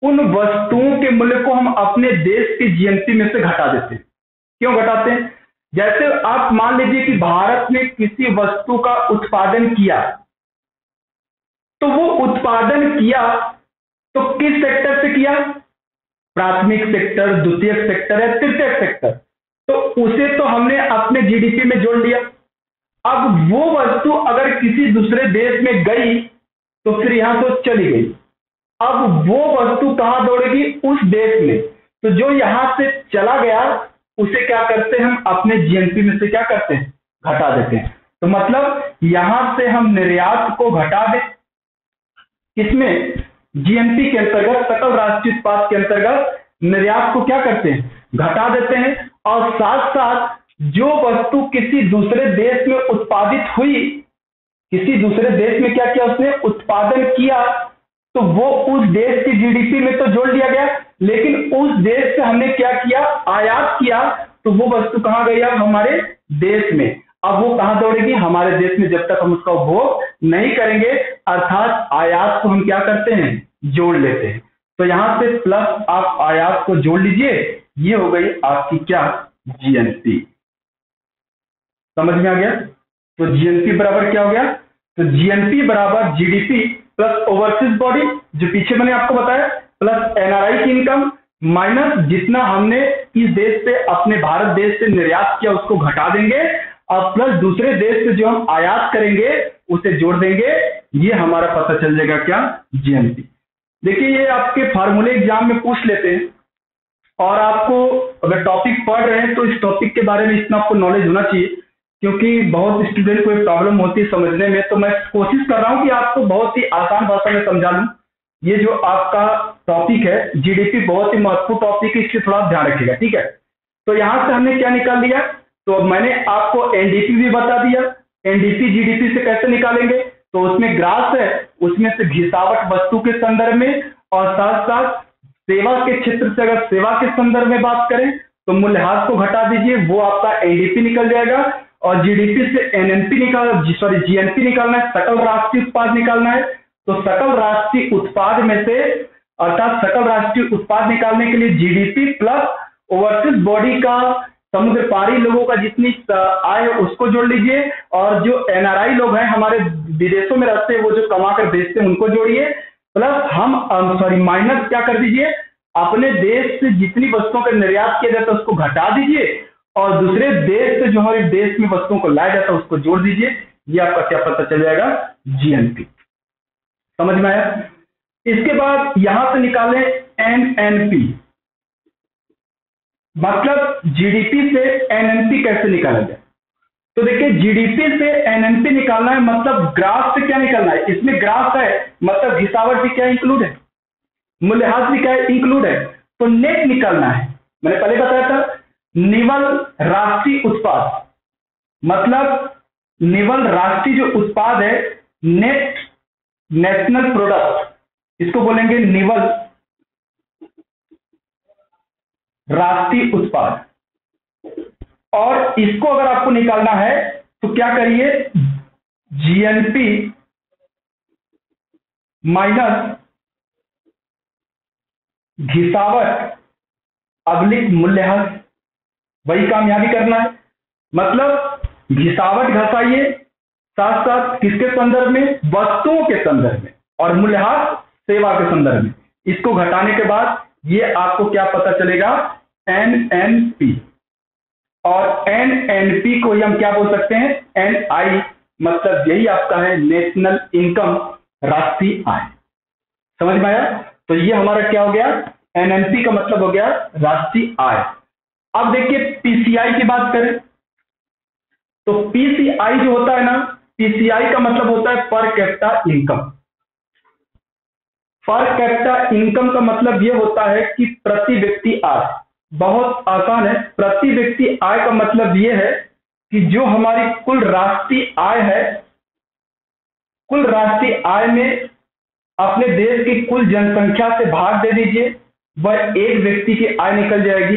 Speaker 1: उन वस्तुओं के मूल्य को हम अपने देश के जीएनपी में से घटा देते हैं। क्यों घटाते हैं, जैसे आप मान लीजिए कि भारत ने किसी वस्तु का उत्पादन किया तो वो उत्पादन किया तो किस सेक्टर से किया, प्राथमिक सेक्टर, द्वितीयक सेक्टर या तृतीयक सेक्टर, तो उसे तो हमने अपने जीडीपी में जोड़ लिया। अब वो वस्तु अगर किसी दूसरे देश में गई तो फिर यहां से चली गई, अब वो वस्तु कहां दौड़ेगी, उस देश में। तो जो यहां से चला गया उसे क्या करते हैं हम अपने जीएनपी में से क्या करते हैं, घटा देते हैं। तो मतलब यहां से हम निर्यात को घटा दें, इसमें जीएनपी के अंतर्गत सकल राष्ट्रीय उत्पाद के अंतर्गत निर्यात को क्या करते हैं, घटा देते हैं। और साथ साथ जो वस्तु किसी दूसरे देश में उत्पादित हुई, किसी दूसरे देश में क्या किया उसने, उत्पादन किया, तो वो उस देश की जीडीपी में तो जोड़ लिया गया, लेकिन उस देश से हमने क्या किया, आयात किया, तो वो वस्तु कहां गई, अब हमारे देश में। अब वो कहां दौड़ेगी, हमारे देश में, जब तक हम उसका उपभोग नहीं करेंगे। अर्थात आयात को हम क्या करते हैं, जोड़ लेते हैं। तो यहां से प्लस आप आयात को जोड़ लीजिए, ये हो गई आपकी क्या, जीएनपी। समझ में आ गया। तो जीएनपी बराबर क्या हो गया, तो जीएनपी बराबर जीडीपी प्लस ओवरसीज बॉडी जो पीछे मैंने आपको बताया, प्लस एनआरआई की इनकम माइनस जितना हमने इस देश से, अपने भारत देश से निर्यात किया उसको घटा देंगे, और प्लस दूसरे देश से जो हम आयात करेंगे उसे जोड़ देंगे। ये हमारा पता चल जाएगा क्या, जीएनपी। देखिए ये आपके फार्मूले एग्जाम में पूछ लेते हैं, और आपको अगर टॉपिक पढ़ रहे हैं तो इस टॉपिक के बारे में इतना आपको नॉलेज होना चाहिए, क्योंकि बहुत स्टूडेंट को प्रॉब्लम होती है समझने में। तो मैं कोशिश कर रहा हूं कि आपको बहुत ही आसान भाषा में समझा लूं। ये जो आपका टॉपिक है जीडीपी बहुत ही महत्वपूर्ण टॉपिक है, इससे थोड़ा ध्यान रखिएगा, ठीक है। तो यहां से हमने क्या निकाल लिया, तो मैंने आपको एनडीपी भी बता दिया, एनडीपी जीडीपी से कैसे निकालेंगे, तो उसमें ग्रास है, उसमें से घिसावट वस्तु के संदर्भ में, और साथ साथ सेवा के क्षेत्र से अगर सेवा के संदर्भ में बात करें तो मूल्यह्रास को घटा दीजिए, वो आपका एनडीपी निकल जाएगा। और जीडीपी से एनएनपी जीएनपी निकालना है, सकल राष्ट्रीय उत्पाद निकालना है। तो सकल राष्ट्रीय उत्पाद में से, अर्थात सकल राष्ट्रीय उत्पाद निकालने के लिए जीडीपी प्लस ओवरसीज बॉडी का, समुद्र पारी लोगों का जितनी आय है उसको जोड़ लीजिए, और जो एनआरआई लोग हैं हमारे विदेशों में रहते हैं वो जो कमा कर बेचते हैं उनको जोड़िए, प्लस माइनस क्या कर दीजिए, अपने देश से जितनी वस्तुओं का निर्यात किया जाता है उसको घटा दीजिए, और दूसरे देश से जो हमारे देश में वस्तुओं को लाया जाता है उसको जोड़ दीजिए। ये आपका क्या पता चल जाएगा, जीएनपी। समझ में आया। इसके बाद यहां से निकालें एनएनपी, मतलब जीडीपी से एनएनपी कैसे निकाला जाए। तो देखिए जीडीपी से एनएनपी निकालना है, मतलब ग्राफ से क्या निकालना है, इसमें ग्राफ है मतलब घिसावट भी क्या इंक्लूड है, मूल्यह्रास भी क्या इंक्लूड है। तो नेट निकालना है, मैंने पहले बताया था निवल राष्ट्रीय उत्पाद, मतलब निवल राष्ट्रीय जो उत्पाद है, नेट नेशनल प्रोडक्ट, इसको बोलेंगे निवल राष्ट्रीय उत्पाद। और इसको अगर आपको निकालना है तो क्या करिए, जीएनपी माइनस घिसावट अब्लिक मूल्यह्रास, वही काम यहां भी करना है। मतलब घिसावट घटाइए, साथ साथ किसके संदर्भ में, वस्तुओं के संदर्भ में, और मूल्यह्रास सेवा के संदर्भ में। इसको घटाने के बाद ये आपको क्या पता चलेगा, एनएनपी। और एनएनपी को ही हम क्या बोल सकते हैं, एनआई, मतलब यही आपका है नेशनल इनकम, राष्ट्रीय आय। समझ में आया। तो ये हमारा क्या हो गया, एनएनपी का मतलब हो गया राष्ट्रीय आय। अब देखिए पीसीआई की बात करें तो पीसीआई जो होता है ना, पीसीआई का मतलब होता है per capita income. Per capita income का मतलब यह होता है कि प्रति व्यक्ति आय। बहुत आसान है, प्रति व्यक्ति आय का मतलब यह है कि जो हमारी कुल राष्ट्रीय आय है, कुल राष्ट्रीय आय में अपने देश की कुल जनसंख्या से भाग दे दीजिए, वह एक व्यक्ति की आय निकल जाएगी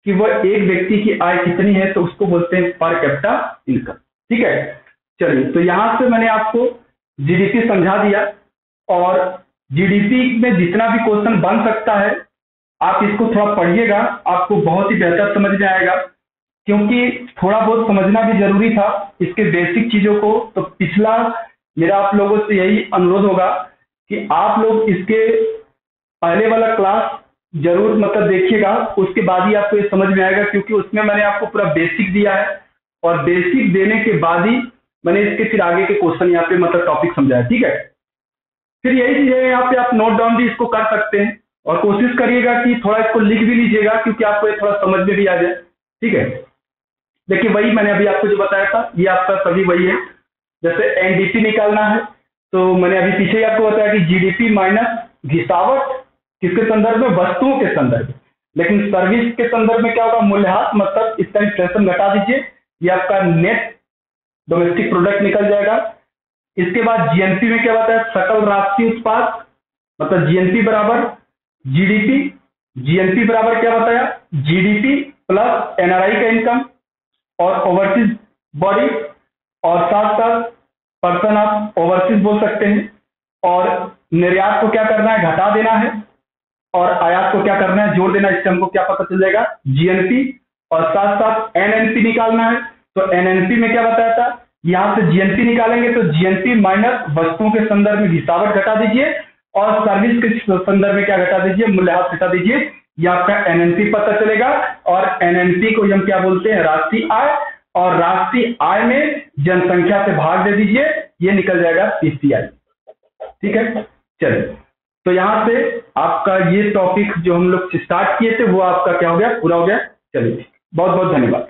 Speaker 1: कि वह एक व्यक्ति की आय कितनी है, तो उसको बोलते हैं पर कैपिटा इनकम। ठीक है, चलिए तो यहां से मैंने आपको जीडीपी समझा दिया, और जीडीपी में जितना भी क्वेश्चन बन सकता है आप इसको थोड़ा पढ़िएगा, आपको बहुत ही बेहतर समझ में आएगा, क्योंकि थोड़ा बहुत समझना भी जरूरी था इसके बेसिक चीजों को। तो पिछला मेरा आप लोगों से यही अनुरोध होगा कि आप लोग इसके पहले वाला क्लास जरूर मतलब देखिएगा, उसके बाद ही आपको ये समझ में आएगा, क्योंकि उसमें मैंने आपको पूरा बेसिक दिया है, और बेसिक देने के बाद ही मैंने इसके फिर आगे के क्वेश्चन यहाँ पे मतलब टॉपिक समझाया। ठीक है, फिर यही चीज है, यहाँ पे आप नोट डाउन भी इसको कर सकते हैं, और कोशिश करिएगा कि थोड़ा इसको लिख भी लीजिएगा, क्योंकि आपको ये थोड़ा समझ में भी आ जाए। ठीक है, देखिए वही मैंने अभी आपको जो बताया था, ये आपका सभी वही है। जैसे एनडीपी निकालना है तो मैंने अभी पीछे ही आपको बताया कि जीडीपी माइनस घिसावट किसके संदर्भ में, वस्तुओं के संदर्भ में। लेकिन सर्विस के संदर्भ में क्या होगा, मूल्यह्रास, मतलब इसका इन्फ्लेशन घटा दीजिए, ये आपका नेट डोमेस्टिक प्रोडक्ट निकल जाएगा। इसके बाद जीएनपी में क्या बताया, सकल राष्ट्रीय उत्पाद, मतलब जीएनपी बराबर जीडीपी, जीएनपी बराबर क्या बताया, जीडीपी प्लस एनआरआई का इनकम और ओवरसीज बॉडी, और साथ साथ पर्सन आप ओवरसीज बोल सकते हैं। और निर्यात को क्या करना है, घटा देना है, और आयात को क्या करना है, जोड़ देना। इससे हमको क्या पता चल जाएगा, जीएनपी, और साथ साथ एनएनपी निकालना है। तो एनएनपी में क्या बताया था, यहां से जीएनपी निकालेंगे तो जीएनपी माइनस वस्तुओं के संदर्भ में घिसावट घटा दीजिए, और सर्विस के संदर्भ में क्या घटा दीजिए, मूल्यह्रास घटा दीजिए, ये आपका एनएनपी पता चलेगा। और एनएनपी को हम क्या बोलते हैं, राष्ट्रीय आय, और राष्ट्रीय आय में जनसंख्या से भाग दे दीजिए, ये निकल जाएगा पीसीआई। ठीक है, चलिए तो यहां से आपका ये टॉपिक जो हम लोग स्टार्ट किए थे वो आपका क्या हो गया, पूरा हो गया। चलिए बहुत बहुत धन्यवाद।